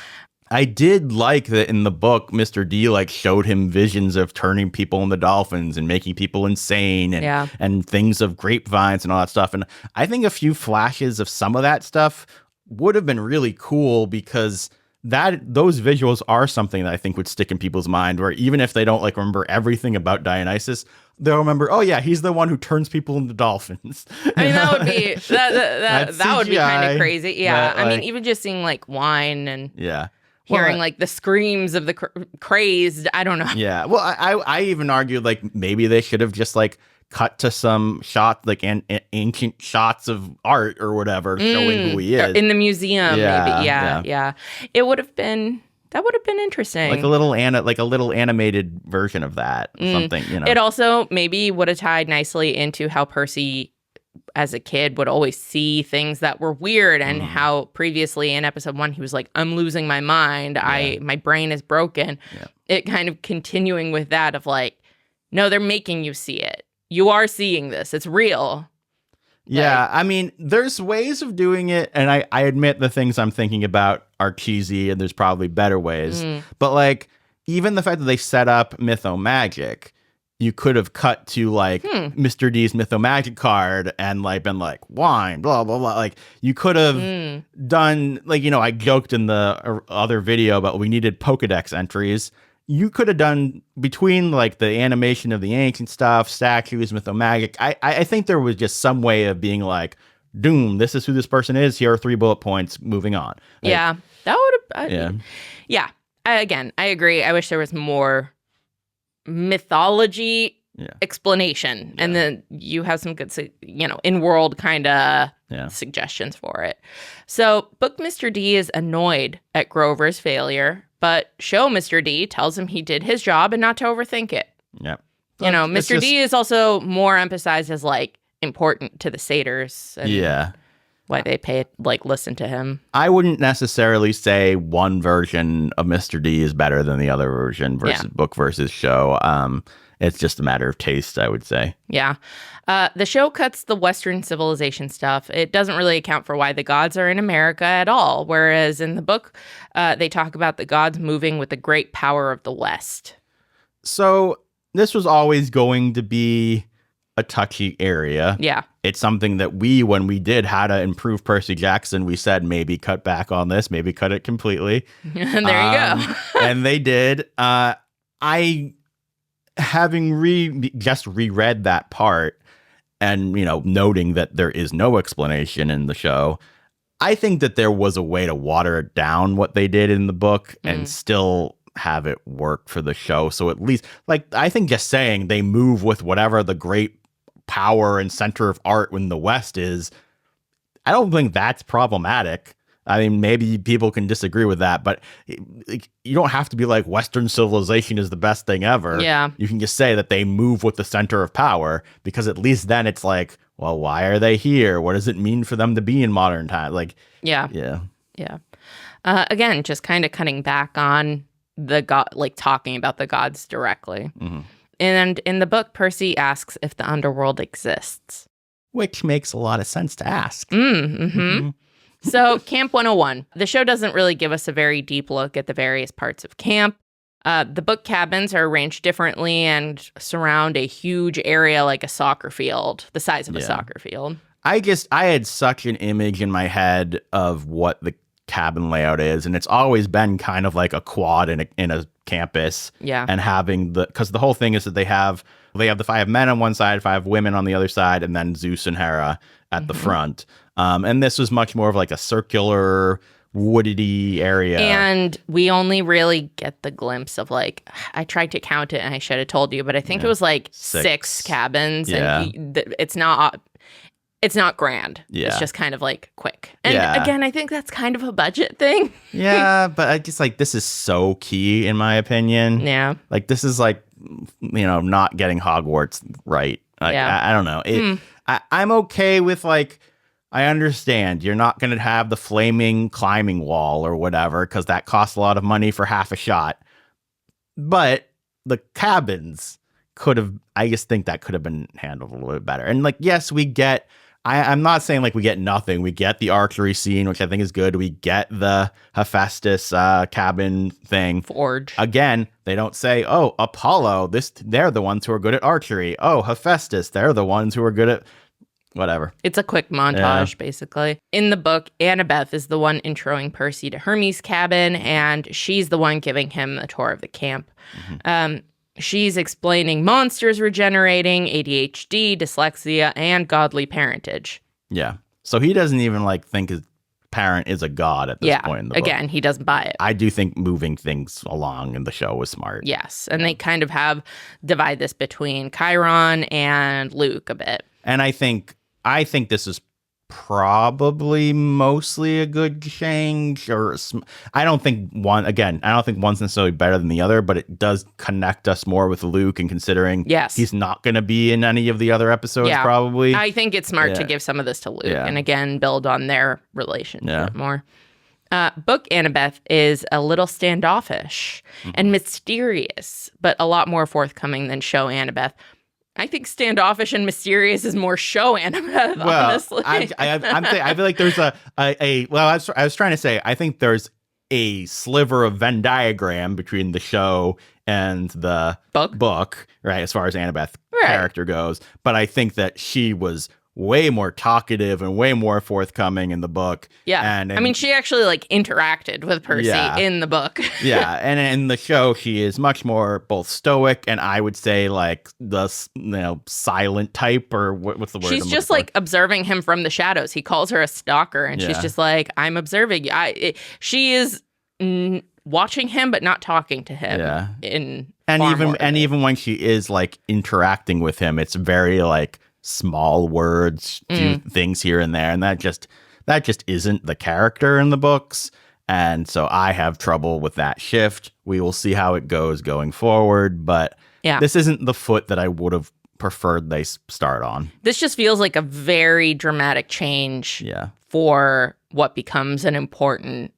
I did like that in the book, Mr. D like showed him visions of turning people into dolphins and making people insane and things of grapevines and all that stuff. And I think a few flashes of some of that stuff would have been really cool because those visuals are something that I think would stick in people's mind, where even if they don't like remember everything about Dionysus, they'll remember, oh yeah, he's the one who turns people into dolphins. I mean, that would be that would be kind of crazy. Yeah. But, I mean, even just seeing like wine and hearing well, like the screams of the crazed, I don't know. Yeah. Well, I even argued like maybe they should have just like cut to some shots, like ancient shots of art or whatever, showing who he is in the museum. Maybe. Yeah. It would have been. That would have been interesting. Like a little animated version of that, something, you know. It also maybe would have tied nicely into how Percy, as a kid, would always see things that were weird, and how previously in episode 1 he was like, "I'm losing my mind. My brain is broken." Yeah. It kind of continuing with that of like, no, they're making you see it. You are seeing this. It's real. Yeah, Like, I mean, there's ways of doing it, and I admit the things I'm thinking about are cheesy, and there's probably better ways. But like, even the fact that they set up Mythomagic, you could have cut to like Mr. D's Mythomagic card and like been like wine, blah blah blah. Like you could have done like, you know, I joked in the other video about we needed Pokedex entries. You could have done between like the animation of the ancient stuff, statues, Mythomagic. I think there was just some way of being like, Doom, this is who this person is. Here are 3 bullet points. Moving on. Like, yeah, that would have. Yeah. Again, I agree. I wish there was more mythology explanation, and then you have some good, in-world kind of suggestions for it. So, Book Mr. D is annoyed at Grover's failure, but Show Mr. D tells him he did his job and not to overthink it. Yeah. Mr. D is also more emphasized as like important to the satyrs. And why they listen to him. I wouldn't necessarily say one version of Mr. D is better than the other version versus book versus show. It's just a matter of taste, I would say. Yeah. The show cuts the Western civilization stuff. It doesn't really account for why the gods are in America at all. Whereas in the book, they talk about the gods moving with the great power of the West. So this was always going to be a touchy area. Yeah. It's something that when we did how to improve Percy Jackson, we said maybe cut back on this, maybe cut it completely. And there you go. And they did. Having just reread that part and, noting that there is no explanation in the show, I think that there was a way to water it down what they did in the book and still have it work for the show. So at least, I think just saying they move with whatever the great power and center of art in the West is, I don't think that's problematic. I mean, maybe people can disagree with that, but you don't have to be like Western civilization is the best thing ever. Yeah. You can just say that they move with the center of power, because at least then it's like, well, why are they here? What does it mean for them to be in modern time? Yeah. Again, just kind of cutting back on the god, talking about the gods directly. And in the book, Percy asks if the underworld exists. Which makes a lot of sense to ask. So, Camp 101. The show doesn't really give us a very deep look at the various parts of camp. The book cabins are arranged differently and surround a huge area like a soccer field, the size of a soccer field. I had such an image in my head of what the cabin layout is, and it's always been kind of like a quad in a campus. Yeah. And having because the whole thing is that they have the 5 men on one side, 5 women on the other side, and then Zeus and Hera at the front. And this was much more of like a circular woody area. And we only really get the glimpse of like, I tried to count it and I should have told you, but I think it was like six cabins. Yeah. And it's not grand. Yeah. It's just kind of like quick. And again, I think that's kind of a budget thing. Yeah, but I just like, this is so key in my opinion. Yeah. Like this is like, not getting Hogwarts right. Like, I don't know. I'm okay with like, I understand you're not going to have the flaming climbing wall or whatever, because that costs a lot of money for half a shot. But the cabins I just think that could have been handled a little bit better. And like, yes, we get, I'm not saying like we get nothing. We get the archery scene, which I think is good. We get the Hephaestus cabin thing. Forge. Again, they don't say, oh, Apollo, they're the ones who are good at archery. Oh, Hephaestus, they're the ones who are good at whatever. It's a quick montage, basically. In the book, Annabeth is the one introing Percy to Hermes' cabin, and she's the one giving him a tour of the camp. Mm-hmm. She's explaining monsters regenerating, ADHD, dyslexia, and godly parentage. Yeah. So he doesn't even like think his parent is a god at this point in the book. Again, he doesn't buy it. I do think moving things along in the show was smart. Yes. And they kind of divide this between Chiron and Luke a bit. And I think this is probably mostly a good change. I don't think one's necessarily better than the other, but it does connect us more with Luke, and considering he's not going to be in any of the other episodes, probably. I think it's smart to give some of this to Luke and again build on their relationship more. Book Annabeth is a little standoffish and mysterious, but a lot more forthcoming than show Annabeth. I think standoffish and mysterious is more show Annabeth, honestly. I feel like there's I was trying to say, I think there's a sliver of Venn diagram between the show and the book, right, as far as Annabeth character goes. But I think that she was way more talkative and way more forthcoming in the book. Yeah. And I mean, she actually like interacted with Percy in the book. Yeah. And in the show, she is much more both stoic and I would say like the silent type, or what's the word? She's just like observing him from the shadows. He calls her a stalker and she's just like, I'm observing you. She is watching him, but not talking to him. Yeah. Even when she is like interacting with him, it's very like small words, few things here and there, and that just isn't the character in the books, and so I have trouble with that shift. We will see how it goes going forward, but this isn't the foot that I would have preferred they start on. This just feels like a very dramatic change for what becomes an important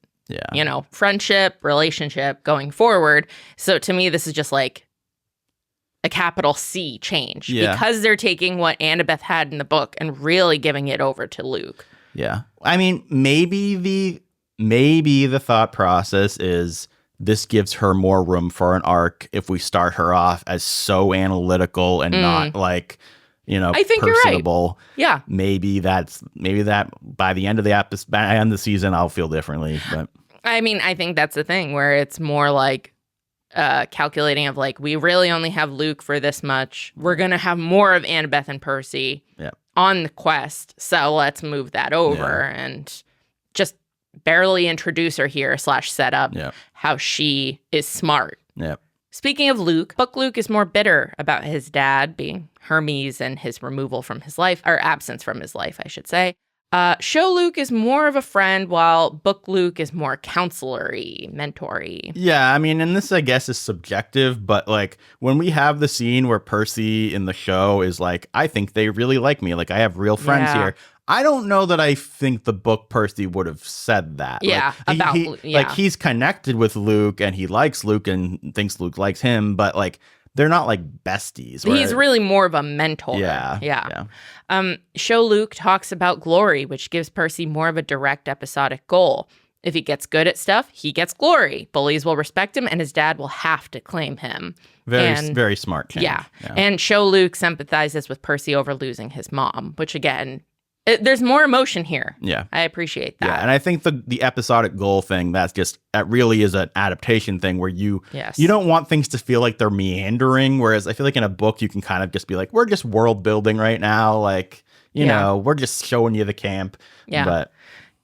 friendship, relationship going forward. So to me, this is just like a capital C change because they're taking what Annabeth had in the book and really giving it over to Luke. Yeah. I mean, maybe the thought process is this gives her more room for an arc if we start her off as so analytical and not like, I think personable. You're right. Yeah. Maybe that by the end of the season, I'll feel differently. But I mean, I think that's the thing where it's more like calculating of like, we really only have Luke for this much. We're going to have more of Annabeth and Percy on the quest. So let's move that over and just barely introduce her here / set up how she is smart. Yeah. Speaking of Luke, Book Luke is more bitter about his dad being Hermes and his removal from his life, or absence from his life, I should say. Show Luke is more of a friend, while Book Luke is more counselor-y, mentor-y. Yeah, I mean, and this, I guess, is subjective, but, like, when we have the scene where Percy in the show is like, I think they really like me, like, I have real friends here. I don't know that I think the book Percy would have said that. Yeah, like, like, he's connected with Luke, and he likes Luke, and thinks Luke likes him, but, like, they're not like besties. He's really more of a mentor. Yeah. Show Luke talks about glory, which gives Percy more of a direct episodic goal. If he gets good at stuff, he gets glory. Bullies will respect him, and his dad will have to claim him. Very smart change. Yeah. And Show Luke sympathizes with Percy over losing his mom, which again, there's more emotion here. Yeah. I appreciate that. Yeah, and I think the episodic goal thing, that really is an adaptation thing where you don't want things to feel like they're meandering, whereas I feel like in a book you can kind of just be like, we're just world building right now, like, you know, we're just showing you the camp. Yeah. But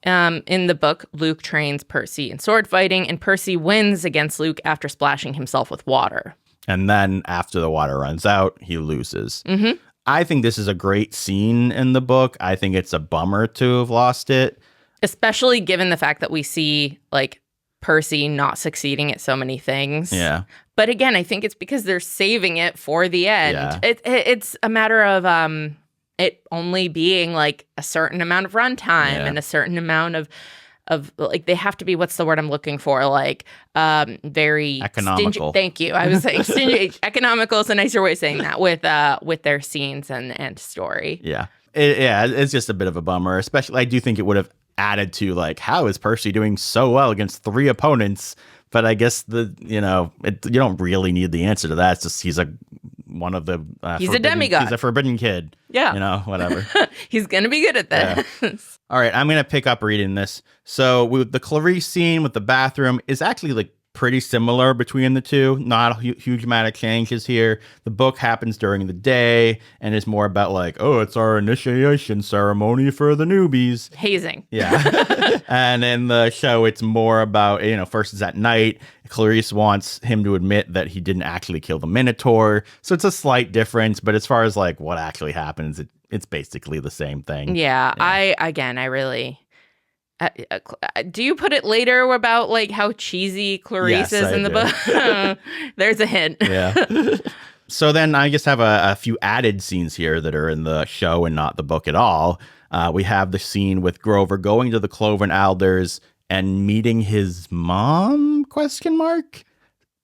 In the book, Luke trains Percy in sword fighting, and Percy wins against Luke after splashing himself with water. And then after the water runs out, he loses. Mm-hmm. I think this is a great scene in the book. I think it's a bummer to have lost it. Especially given the fact that we see, like, Percy not succeeding at so many things. Yeah. But again, I think it's because they're saving it for the end. Yeah. It's a matter of it only being like a certain amount of runtime and a certain amount of like, they have to be, what's the word I'm looking for? Like very economical. Stingy. Thank you. I was saying stingy. Economical is a nicer way of saying that with their scenes and story. Yeah. It's just a bit of a bummer. Especially, I do think it would have added to, like, how is Percy doing so well against 3 opponents? But I guess you don't really need the answer to that. It's just he's one of the he's a demigod. He's a forbidden kid. Yeah. Whatever. He's gonna be good at this. Yeah. All right, I'm gonna pick up reading this. So with the Clarice scene with the bathroom is actually like pretty similar between the two. Not a huge amount of changes here. The book happens during the day and is more about like, oh, it's our initiation ceremony for the newbies. Hazing. Yeah. And in the show, it's more about, first it's at night. Clarice wants him to admit that he didn't actually kill the Minotaur. So it's a slight difference. But as far as like what actually happens, it's basically the same thing. Yeah. I really... do you put it later about like how cheesy Clarice is in the book? There's a hint. Yeah. So then I just have a few added scenes here that are in the show and not the book at all. We have the scene with Grover going to the Cloven Alders and meeting his mom? ?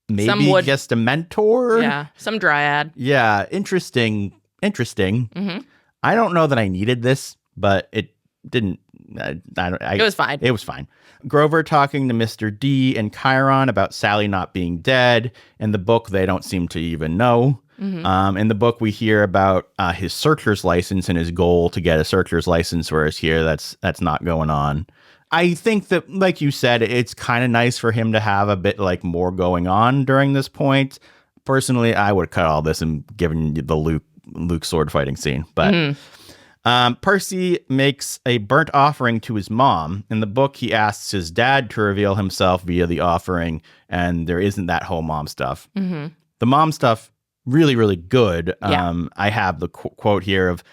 Maybe just a mentor? Yeah, some dryad. Yeah, interesting. Mm-hmm. I don't know that I needed this, but it didn't. It was fine. It was fine. Grover talking to Mr. D and Chiron about Sally not being dead. In the book, they don't seem to even know. Mm-hmm. In the book, we hear about his searcher's license and his goal to get a searcher's license, whereas here, that's not going on. I think that, like you said, it's kind of nice for him to have a bit like more going on during this point. Personally, I would cut all this and given the Luke sword fighting scene, but. Percy makes a burnt offering to his mom. In the book, he asks his dad to reveal himself via the offering, and there isn't that whole mom stuff. Mm-hmm. The mom stuff, really, really good. Yeah. I have the quote here of,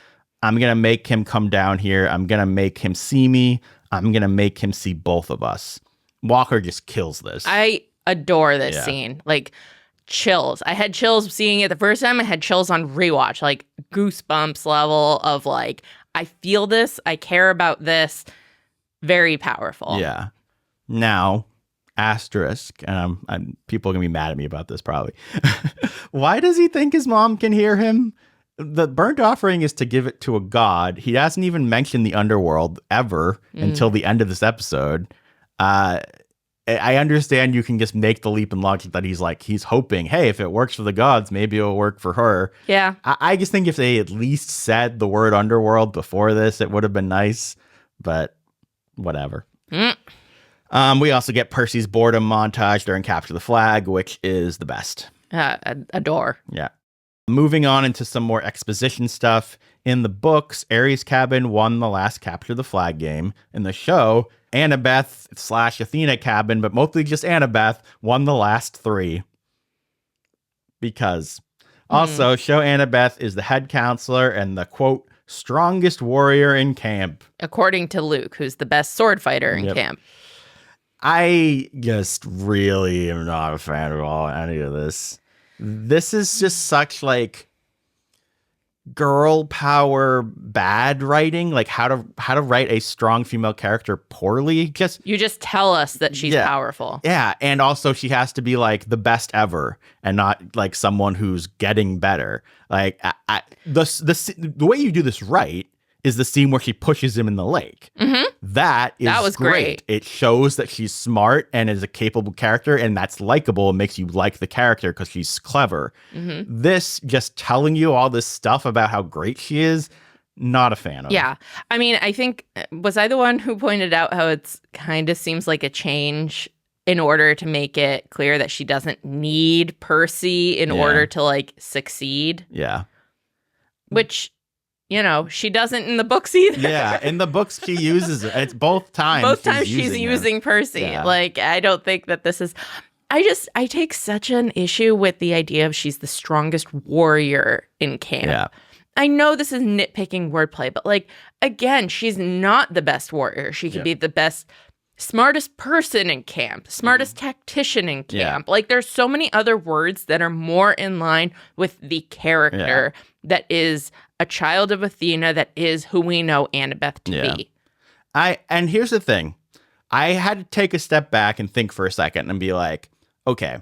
I'm going to make him come down here. I'm going to make him see me. I'm going to make him see both of us. Walker just kills this. I adore this scene. Like, chills. I had chills seeing it the first time. I had chills on rewatch, like goosebumps level of like, I feel this. I care about this. Very powerful. Yeah. Now, asterisk, and people are going to be mad at me about this probably. Why does he think his mom can hear him? The burnt offering is to give it to a god. He hasn't even mentioned the underworld ever until the end of this episode. I understand you can just make the leap in logic that he's hoping, hey, if it works for the gods, maybe it'll work for her. Yeah. I just think if they at least said the word underworld before this, it would have been nice, but whatever. We also get Percy's boredom montage during Capture the Flag, which is the best. Adore. Yeah. Moving on into some more exposition stuff. In the books, Ares Cabin won the last Capture the Flag game. In the show, Annabeth / Athena Cabin, but mostly just Annabeth, won the last 3. Because. Also, show Annabeth is the head counselor and the, quote, strongest warrior in camp. According to Luke, who's the best sword fighter in camp. I just really am not a fan of any of this. This is just such, like, girl power bad writing, like how to write a strong female character poorly. You just tell us that she's powerful. Yeah, and also she has to be like the best ever and not like someone who's getting better. Like the way you do this right is the scene where she pushes him in the lake. Mm-hmm. That was great. It shows that she's smart and is a capable character, and that's likable and makes you like the character because she's clever. Mm-hmm. This just telling you all this stuff about how great she is, not a fan of. Yeah. I mean, I think, was I the one who pointed out how it's kind of seems like a change in order to make it clear that she doesn't need Percy in order to like succeed? Yeah. Which she doesn't in the books either. Yeah, in the books she uses it. It's both times. Both times she's using Percy. Yeah. Like, I don't think that this is. I take such an issue with the idea of she's the strongest warrior in camp. Yeah. I know this is nitpicking wordplay, but like, again, she's not the best warrior. She could be the best, smartest person in camp, smartest tactician in camp. Like, there's so many other words that are more in line with the character that is a child of Athena, that is who we know Annabeth to be. And here's the thing. I had to take a step back and think for a second and be like, okay,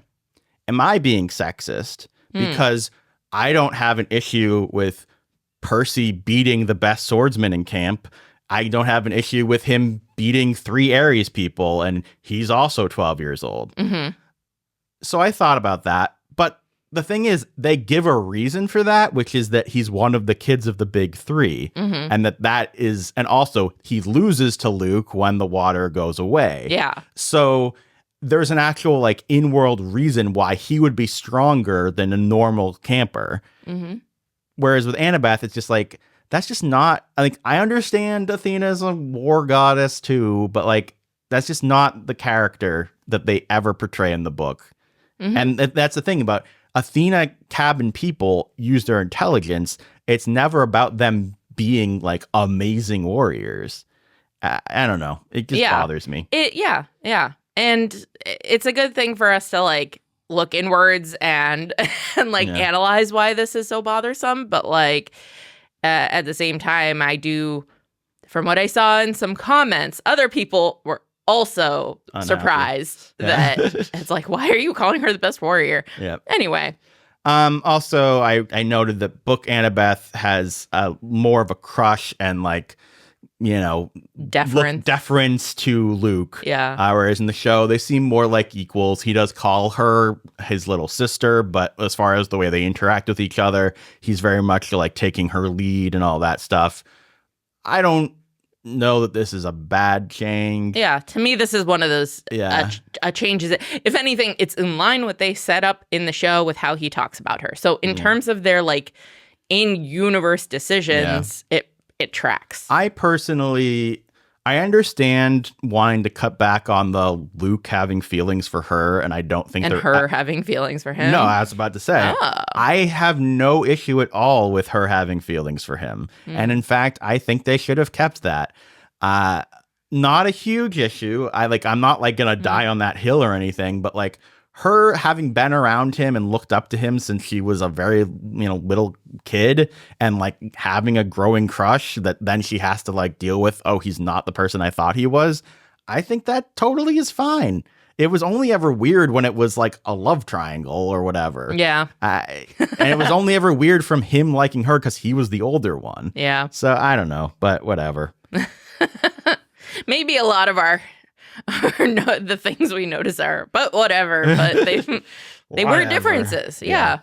am I being sexist? Because I don't have an issue with Percy beating the best swordsman in camp. I don't have an issue with him beating 3 Ares people, and he's also 12 years old. So I thought about that. But the thing is, they give a reason for that, which is that he's one of the kids of the big 3. And that is, and also he loses to Luke when the water goes away. Yeah. So there's an actual like in-world reason why he would be stronger than a normal camper. Whereas with Annabeth, it's just like, that's just not, like, I understand Athena's a war goddess too, but like, that's just not the character that they ever portray in the book. And that's the thing about Athena cabin people use their intelligence. It's never about them being like amazing warriors. I don't know. It just bothers me. Yeah. And it's a good thing for us to like look inwards and like analyze why this is so bothersome. But like at the same time, I do, from what I saw in some comments, other people were also surprised that it's like, why are you calling her the best warrior? Anyway. Also, I noted that book Annabeth has more of a crush and like, deference to Luke. Whereas in the show, they seem more like equals. He does call her his little sister, but as far as the way they interact with each other, he's very much like taking her lead and all that stuff. I don't know that this is a bad change. Yeah, to me, this is one of those changes. If anything, it's in line with what they set up in the show with how he talks about her. So in terms of their like in-universe decisions, it tracks. I understand wanting to cut back on the Luke having feelings for her, and I don't think having feelings for him. No, I was about to say, I have no issue at all with her having feelings for him. And in fact, I think they should have kept that. Not a huge issue. I'm not like gonna die on that hill or anything, but like her having been around him and looked up to him since she was a very, little kid, and like having a growing crush that then she has to like deal with, oh, he's not the person I thought he was. I think that totally is fine. It was only ever weird when it was like a love triangle or whatever. Yeah. And it was only ever weird from him liking her because he was the older one. Yeah. So I don't know, but whatever. Maybe a lot of the things we notice are, but whatever. But they were differences. Yeah.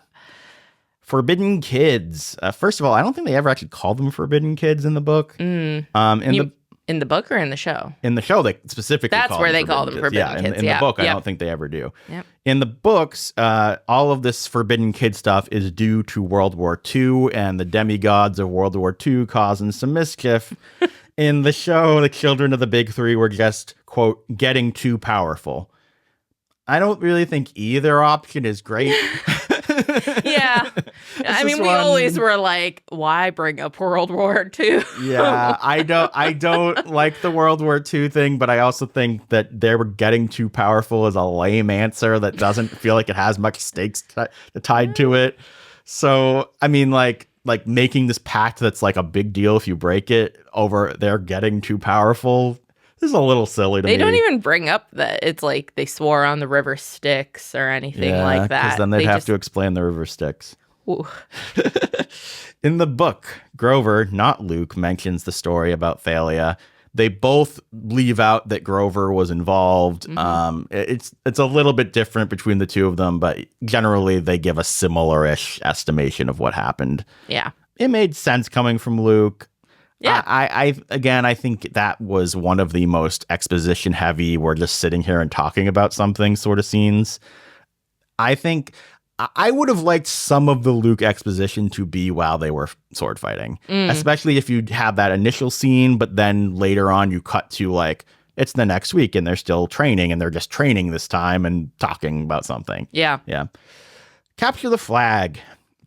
Forbidden kids. First of all, I don't think they ever actually called them forbidden kids in the book. In the book or in the show? In the show, they specifically That's where they call them forbidden kids. In the book, I don't think they ever do. In the books, all of this forbidden kid stuff is due to World War II and the demigods of World War II causing some mischief. In the show, the children of the big 3 were just, quote, getting too powerful. I don't really think either option is great. Yeah. I mean, we always were like, why bring up World War II? Yeah, I don't like the World War II thing, but I also think that they were getting too powerful as a lame answer that doesn't feel like it has much stakes tied to it. So, I mean, like making this pact that's like a big deal if you break it over they're getting too powerful. This is a little silly to me. They don't even bring up that it's like they swore on the river Styx or anything like that. Because then they'd have to explain the river Styx. In the book, Grover, not Luke, mentions the story about Thalia. They both leave out that Grover was involved. It's a little bit different between the two of them, but generally they give a similar-ish estimation of what happened. Yeah. It made sense coming from Luke. Yeah. I think that was one of the most exposition heavy, we're just sitting here and talking about something sort of scenes. I think I would have liked some of the Luke exposition to be while they were sword fighting, especially if you have that initial scene, but then later on you cut to like, it's the next week and they're still training and they're just training this time and talking about something. Yeah. Yeah. Capture the flag.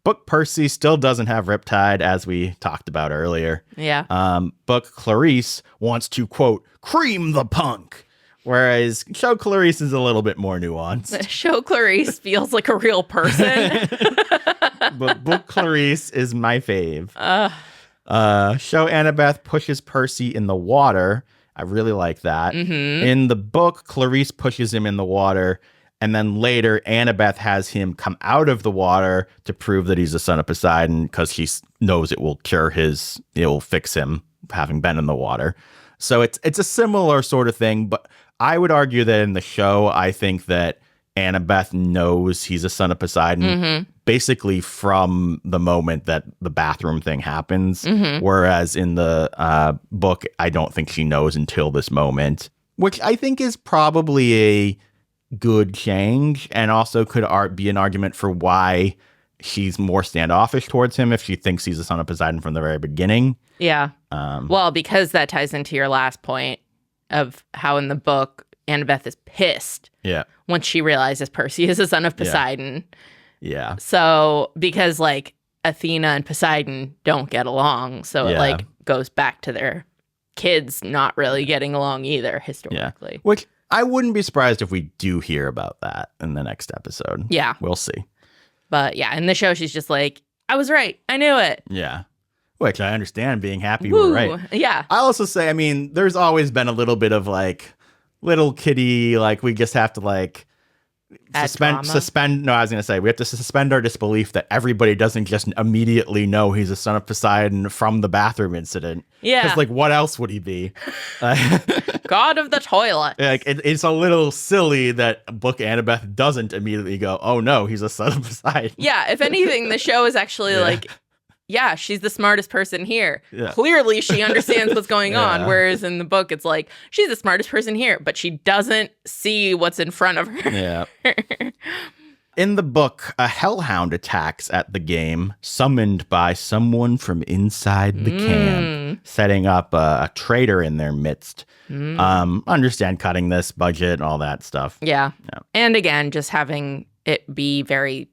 Book Percy still doesn't have Riptide, as we talked about earlier. Yeah. Book Clarice wants to, quote, cream the punk. Whereas show Clarice is a little bit more nuanced. Show Clarice feels like a real person. But Book Clarice is my fave. Show Annabeth pushes Percy in the water. I really like that. Mm-hmm. In the book, Clarice pushes him in the water. And then later, Annabeth has him come out of the water to prove that he's the son of Poseidon because she knows it will fix him having been in the water. So it's a similar sort of thing, but I would argue that in the show, I think that Annabeth knows he's a son of Poseidon basically from the moment that the bathroom thing happens. Whereas in the book, I don't think she knows until this moment, which I think is probably a good change and also could be an argument for why she's more standoffish towards him if she thinks he's a son of Poseidon from the very beginning. Yeah. Well, because that ties into your last point of how in the book, Annabeth is pissed once she realizes Percy is a son of Poseidon. Yeah. So, because like Athena and Poseidon don't get along, so it like goes back to their kids not really getting along either historically. Yeah. Which I wouldn't be surprised if we do hear about that in the next episode. Yeah. We'll see. But yeah, in the show, she's just like, I was right. I knew it. Yeah. Which I understand being happy you were right. Yeah. I also say, I mean, there's always been a little bit of like little kitty, like we just have to like suspend. No, I was going to say we have to suspend our disbelief that everybody doesn't just immediately know he's a son of Poseidon from the bathroom incident. Yeah. Because like, what else would he be? God of the toilet. Like it's a little silly that Book Annabeth doesn't immediately go, oh no, he's a son of Poseidon. Yeah. If anything, the show is actually like, yeah, she's the smartest person here. Yeah. Clearly, she understands what's going on. Whereas in the book, it's like, she's the smartest person here, but she doesn't see what's in front of her. Yeah. In the book, a hellhound attacks at the game, summoned by someone from inside the camp, setting up a traitor in their midst. Understand cutting this budget and all that stuff. Yeah. And again, just having it be very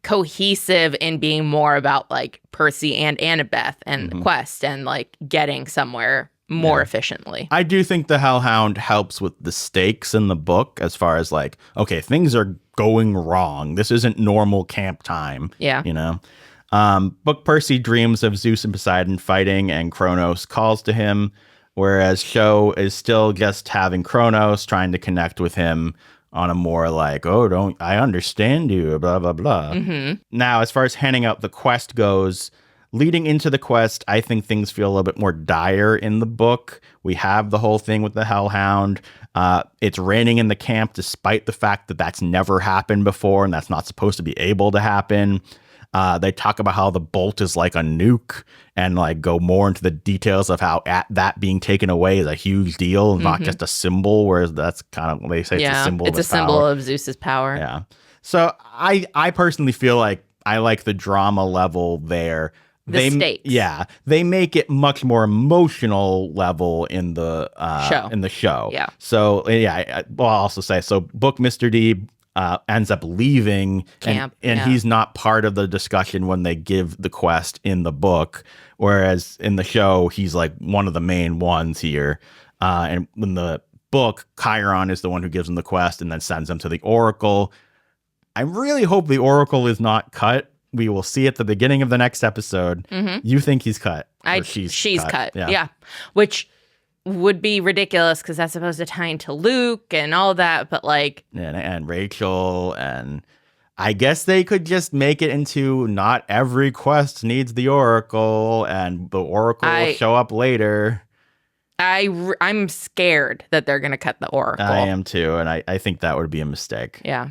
cohesive in being more about like Percy and Annabeth and the quest and like getting somewhere more efficiently. I do think the Hellhound helps with the stakes in the book as far as like, okay, things are going wrong. This isn't normal camp time. Yeah. You know? Book Percy dreams of Zeus and Poseidon fighting and Kronos calls to him, whereas show is still just having Kronos trying to connect with him on a more like, oh, I understand you, blah, blah, blah. Now, as far as handing out the quest goes, leading into the quest, I think things feel a little bit more dire in the book. We have the whole thing with the Hellhound. It's raining in the camp, despite the fact that that's never happened before and that's not supposed to be able to happen. They talk about how the bolt is like a nuke and like go more into the details of how that being taken away is a huge deal and not just a symbol, whereas that's kind of, they say it's a symbol it's of a symbol power. of Zeus's power. Yeah. So I personally feel like I like the drama level there. The stakes. Yeah. They make it much more emotional level in the show. Yeah. So yeah, I'll also say, so Book Mr. D ends up leaving camp, and he's not part of the discussion when they give the quest in the book, whereas in the show he's like one of the main ones here. And in the book, Chiron is the one who gives him the quest and then sends him to the Oracle. I really hope the Oracle is not cut. We will see at the beginning of the next episode. You think he's cut? She's cut. Yeah. Which would be ridiculous because that's supposed to tie into Luke and all that, but like and Rachel, and I guess they could just make it into not every quest needs the Oracle and the Oracle will show up later. I'm scared that they're gonna cut the Oracle. I am too, and I think that would be a mistake. Yeah.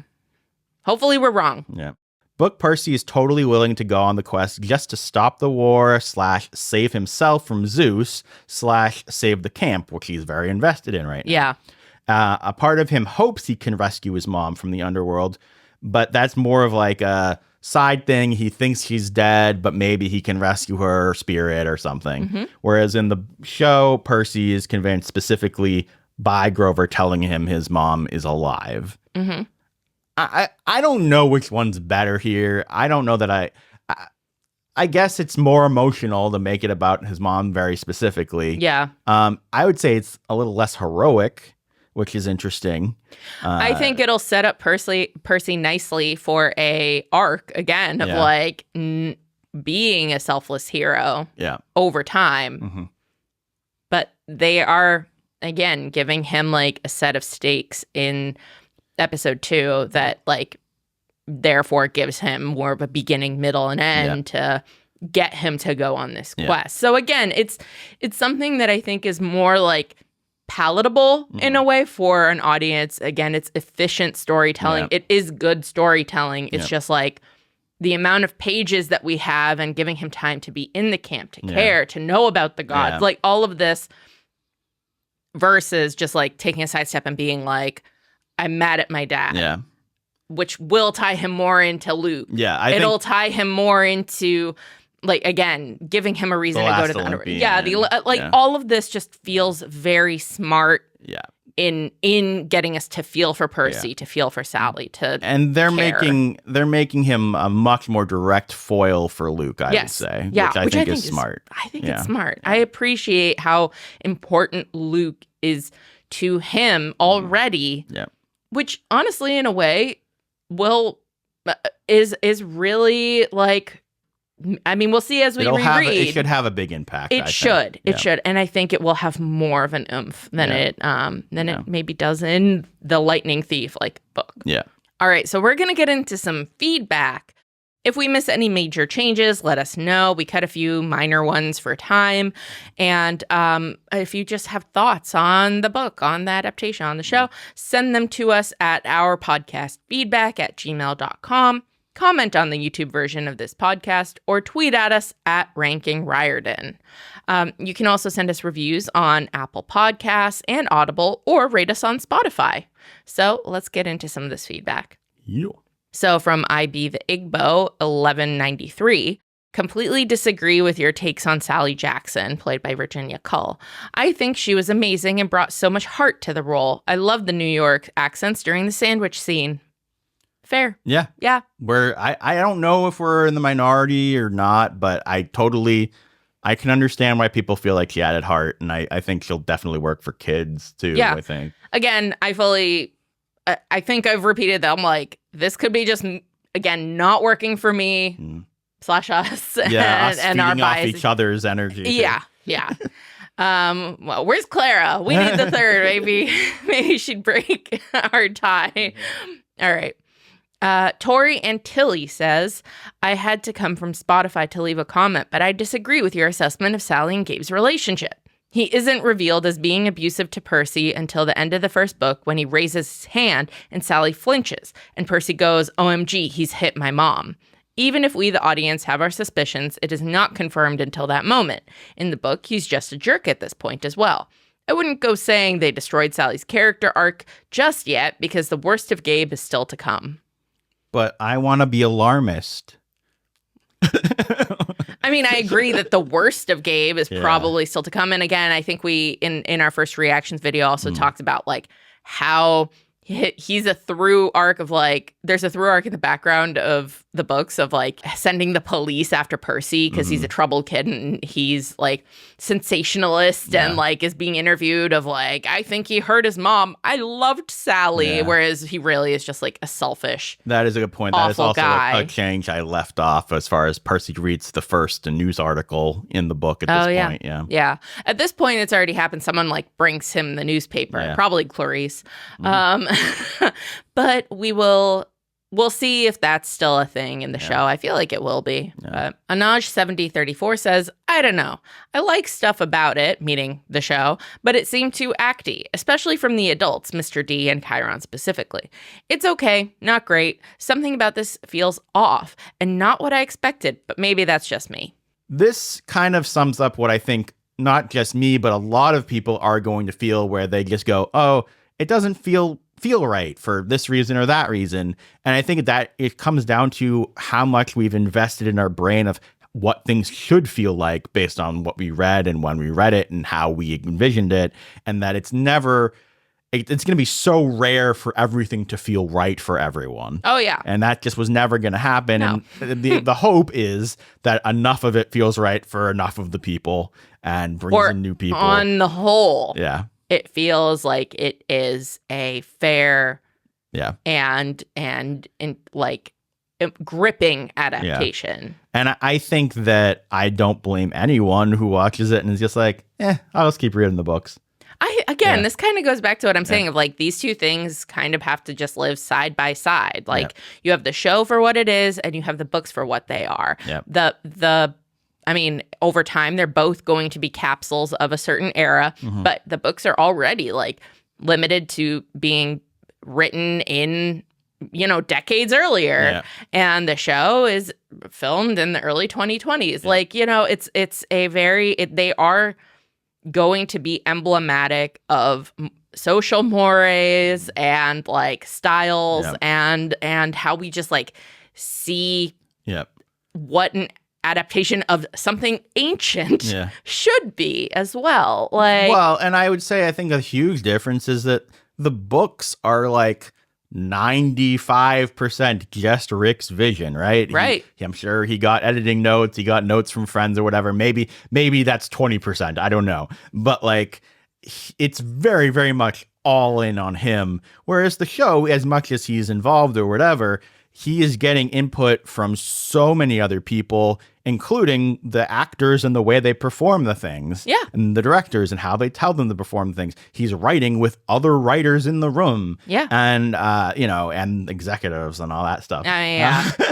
Hopefully we're wrong. Yeah. Book Percy is totally willing to go on the quest just to stop the war / save himself from Zeus / save the camp, which he's very invested in right now. Yeah. A part of him hopes he can rescue his mom from the underworld, but that's more of like a side thing. He thinks she's dead, but maybe he can rescue her spirit or something. Whereas in the show, Percy is convinced specifically by Grover telling him his mom is alive. I don't know which one's better here. I don't know that I guess it's more emotional to make it about his mom very specifically. Yeah. I would say it's a little less heroic, which is interesting. I think it'll set up Percy nicely for a arc again of like being a selfless hero over time. But they are, again, giving him like a set of stakes in episode 2 that like therefore gives him more of a beginning, middle, and end to get him to go on this quest. So again, it's something that I think is more like palatable in a way for an audience. Again, it's efficient storytelling. It is good storytelling. It's just like the amount of pages that we have and giving him time to be in the camp, to care, to know about the gods, like all of this versus just like taking a sidestep and being like, I'm mad at my dad. Which will tie him more into Luke. It'll tie him more into, like, again, giving him a reason to go to the underworld. All of this just feels very smart. In getting us to feel for Percy, to feel for Sally, and they're making him a much more direct foil for Luke. I would say, which I think is smart. I think it's smart. I appreciate how important Luke is to him already. Which honestly, in a way, is really like, I mean, we'll see as we reread. It should have a big impact. It should, and I think it will have more of an oomph than it maybe does in the Lightning Thief book. All right, so we're gonna get into some feedback. If we miss any major changes, let us know. We cut a few minor ones for time. And if you just have thoughts on the book, on the adaptation, on the show, send them to us at our podcast feedback@gmail.com. Comment on the YouTube version of this podcast or tweet at us at Ranking Riordan. You can also send us reviews on Apple Podcasts and Audible or rate us on Spotify. So let's get into some of this feedback. So from IB the Igbo 1193, completely disagree with your takes on Sally Jackson, played by Virginia Cull. I think she was amazing and brought so much heart to the role. I love the New York accents during the sandwich scene. Fair. Yeah. I don't know if we're in the minority or not, but I can understand why people feel like she added heart, and I think she'll definitely work for kids too. I think. Again, I think I've repeated that. I'm like, this could be just, again, not working for me / us. Us and our feeding off each other's energy. Well, where's Clara? We need the third. Maybe she'd break our tie. All right. Tori Antilli says, I had to come from Spotify to leave a comment, but I disagree with your assessment of Sally and Gabe's relationship. He isn't revealed as being abusive to Percy until the end of the first book when he raises his hand and Sally flinches, and Percy goes, OMG, he's hit my mom. Even if we, the audience, have our suspicions, it is not confirmed until that moment. In the book, he's just a jerk at this point as well. I wouldn't go saying they destroyed Sally's character arc just yet, because the worst of Gabe is still to come. But I want to be alarmist. I mean, I agree that the worst of Gabe is probably still to come. And again, I think we, in our first reactions video, also talked about how he's a through arc of there's a through arc in the background of the books of sending the police after Percy because he's a troubled kid and he's sensationalist and is being interviewed of I think he hurt his mom. I loved Sally, whereas he really is just a selfish. That is a good point. That is also a change I left off as far as Percy reads the first news article in the book at this point. Yeah. At this point, it's already happened. Someone brings him the newspaper, probably Clarice. But we'll see if that's still a thing in the show. I feel like it will be. But Anaj7034 says, I don't know. I like stuff about it, meaning the show, but it seemed too acty, especially from the adults, Mr. D and Chiron specifically. It's okay, not great. Something about this feels off and not what I expected, but maybe that's just me. This kind of sums up what I think not just me, but a lot of people are going to feel, where they just go, oh, it doesn't feel feel right for this reason or that reason. And I think that it comes down to how much we've invested in our brain of what things should feel like based on what we read and when we read it and how we envisioned it. And that it's going to be so rare for everything to feel right for everyone. Oh, yeah. And that just was never going to happen. No. And the hope is that enough of it feels right for enough of the people and brings in new people. On the whole, yeah, it feels like it is a fair and like gripping adaptation. Yeah. And I think that I don't blame anyone who watches it and is just like, I'll just keep reading the books. This kind of goes back to what I'm saying of like these two things kind of have to just live side by side. Like you have the show for what it is and you have the books for what they are. Yep. I mean, over time, they're both going to be capsules of a certain era, but the books are already like limited to being written in, decades earlier. Yeah. And the show is filmed in the early 2020s. Yeah. Like, it's a they are going to be emblematic of social mores and like styles and how we just like see what an adaptation of something ancient should be as well. Well, and I would say I think a huge difference is that the books are like 95% just Rick's vision, right? Right. I'm sure he got editing notes, he got notes from friends or whatever. Maybe that's 20%. I don't know. But like it's very, very much all in on him. Whereas the show, as much as he's involved or whatever, he is getting input from so many other people, including the actors and the way they perform the things. Yeah. And the directors and how they tell them to perform things. He's writing with other writers in the room. Yeah. And, and executives and all that stuff.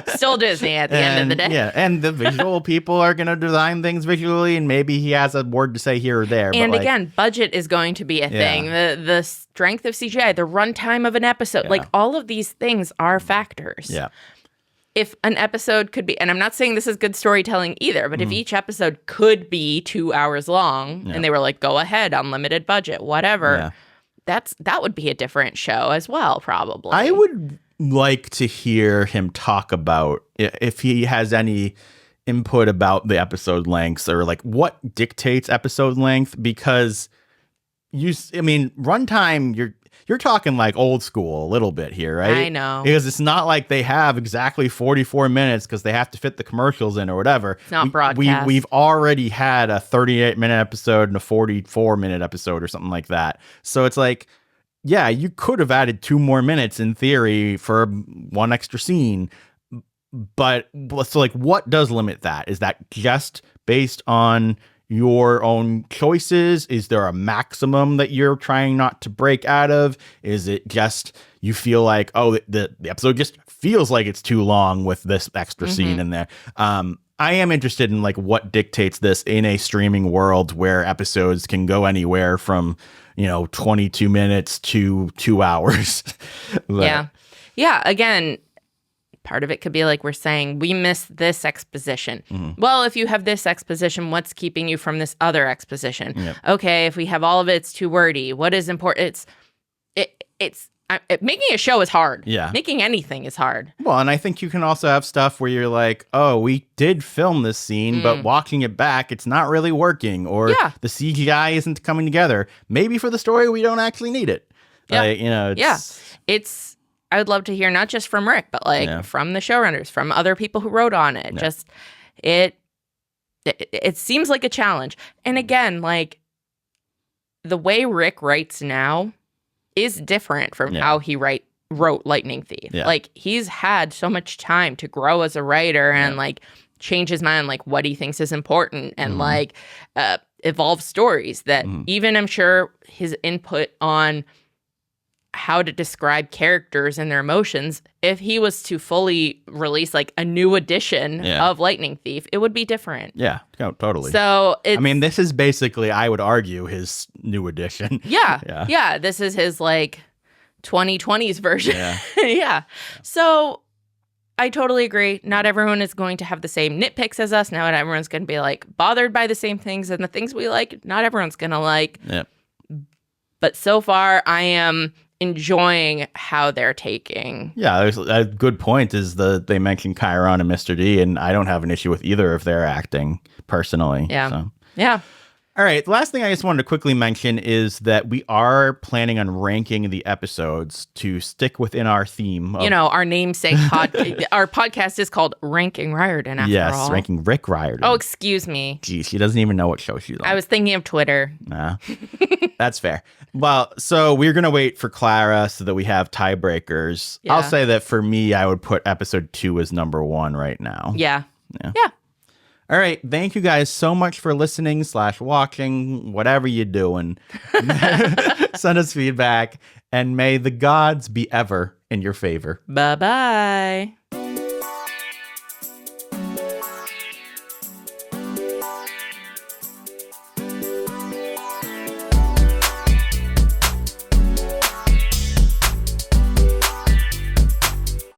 Still Disney at the end of the day. Yeah. And the visual people are going to design things visually, and maybe he has a word to say here or there. And again, budget is going to be a thing. The strength of CGI, the runtime of an episode, like all of these things are factors. Yeah. If an episode could be, and I'm not saying this is good storytelling either, but if each episode could be 2 hours long and they were like, go ahead, unlimited budget, whatever, that would be a different show as well, probably. I would like to hear him talk about if he has any input about the episode lengths or like what dictates episode length, because runtime, you're talking like old school a little bit here, right? I know. Because it's not like they have exactly 44 minutes because they have to fit the commercials in or whatever. It's not broadcast. We've already had a 38-minute episode and a 44-minute episode or something like that. So it's like, yeah, you could have added 2 more minutes in theory for one extra scene. But so like, what does limit that? Is that just based on your own choices? Is there a maximum that you're trying not to break out of? Is it just you feel like, oh, the episode just feels like it's too long with this extra scene in there? I am interested in like what dictates this in a streaming world where episodes can go anywhere from 22 minutes to 2 hours. Yeah. Again, part of it could be like we're saying, we missed this exposition. Well, if you have this exposition, what's keeping you from this other exposition? Yep. Okay, if we have all of it, it's too wordy. What is important? Making a show is hard. Yeah. Making anything is hard. Well, and I think you can also have stuff where you're like, oh, we did film this scene, but watching it back, it's not really working. Or the CGI isn't coming together. Maybe for the story, we don't actually need it. Yeah. I would love to hear not just from Rick, but like from the showrunners, from other people who wrote on it. Just it seems like a challenge. And again, like the way Rick writes now is different from how he wrote Lightning Thief. Yeah. Like he's had so much time to grow as a writer and like change his mind, like what he thinks is important and like evolve stories that even I'm sure his input on how to describe characters and their emotions, if he was to fully release like a new edition of Lightning Thief, it would be different. Yeah, totally. So this is basically, I would argue, his new edition. Yeah. This is his like 2020s version. Yeah. So I totally agree. Not everyone is going to have the same nitpicks as us. Not everyone's going to be like bothered by the same things, and the things we like, not everyone's going to like. Yeah. But so far, I am enjoying how they're taking. Yeah, there's a good point is they mentioned Chiron and Mr. D, and I don't have an issue with either of their acting personally. Yeah. So. Yeah. All right. The last thing I just wanted to quickly mention is that we are planning on ranking the episodes to stick within our theme. You know, our namesake our podcast is called Ranking Riordan, after all. Yes, Ranking Rick Riordan. Oh, excuse me. Geez, she doesn't even know what show she's on. I was thinking of Twitter. Nah, that's fair. Well, so we're going to wait for Clara so that we have tiebreakers. Yeah. I'll say that for me, I would put episode 2 as number 1 right now. Yeah. Yeah. Yeah. All right. Thank you guys so much for listening / watching, whatever you're doing. Send us feedback, and may the gods be ever in your favor. Bye-bye.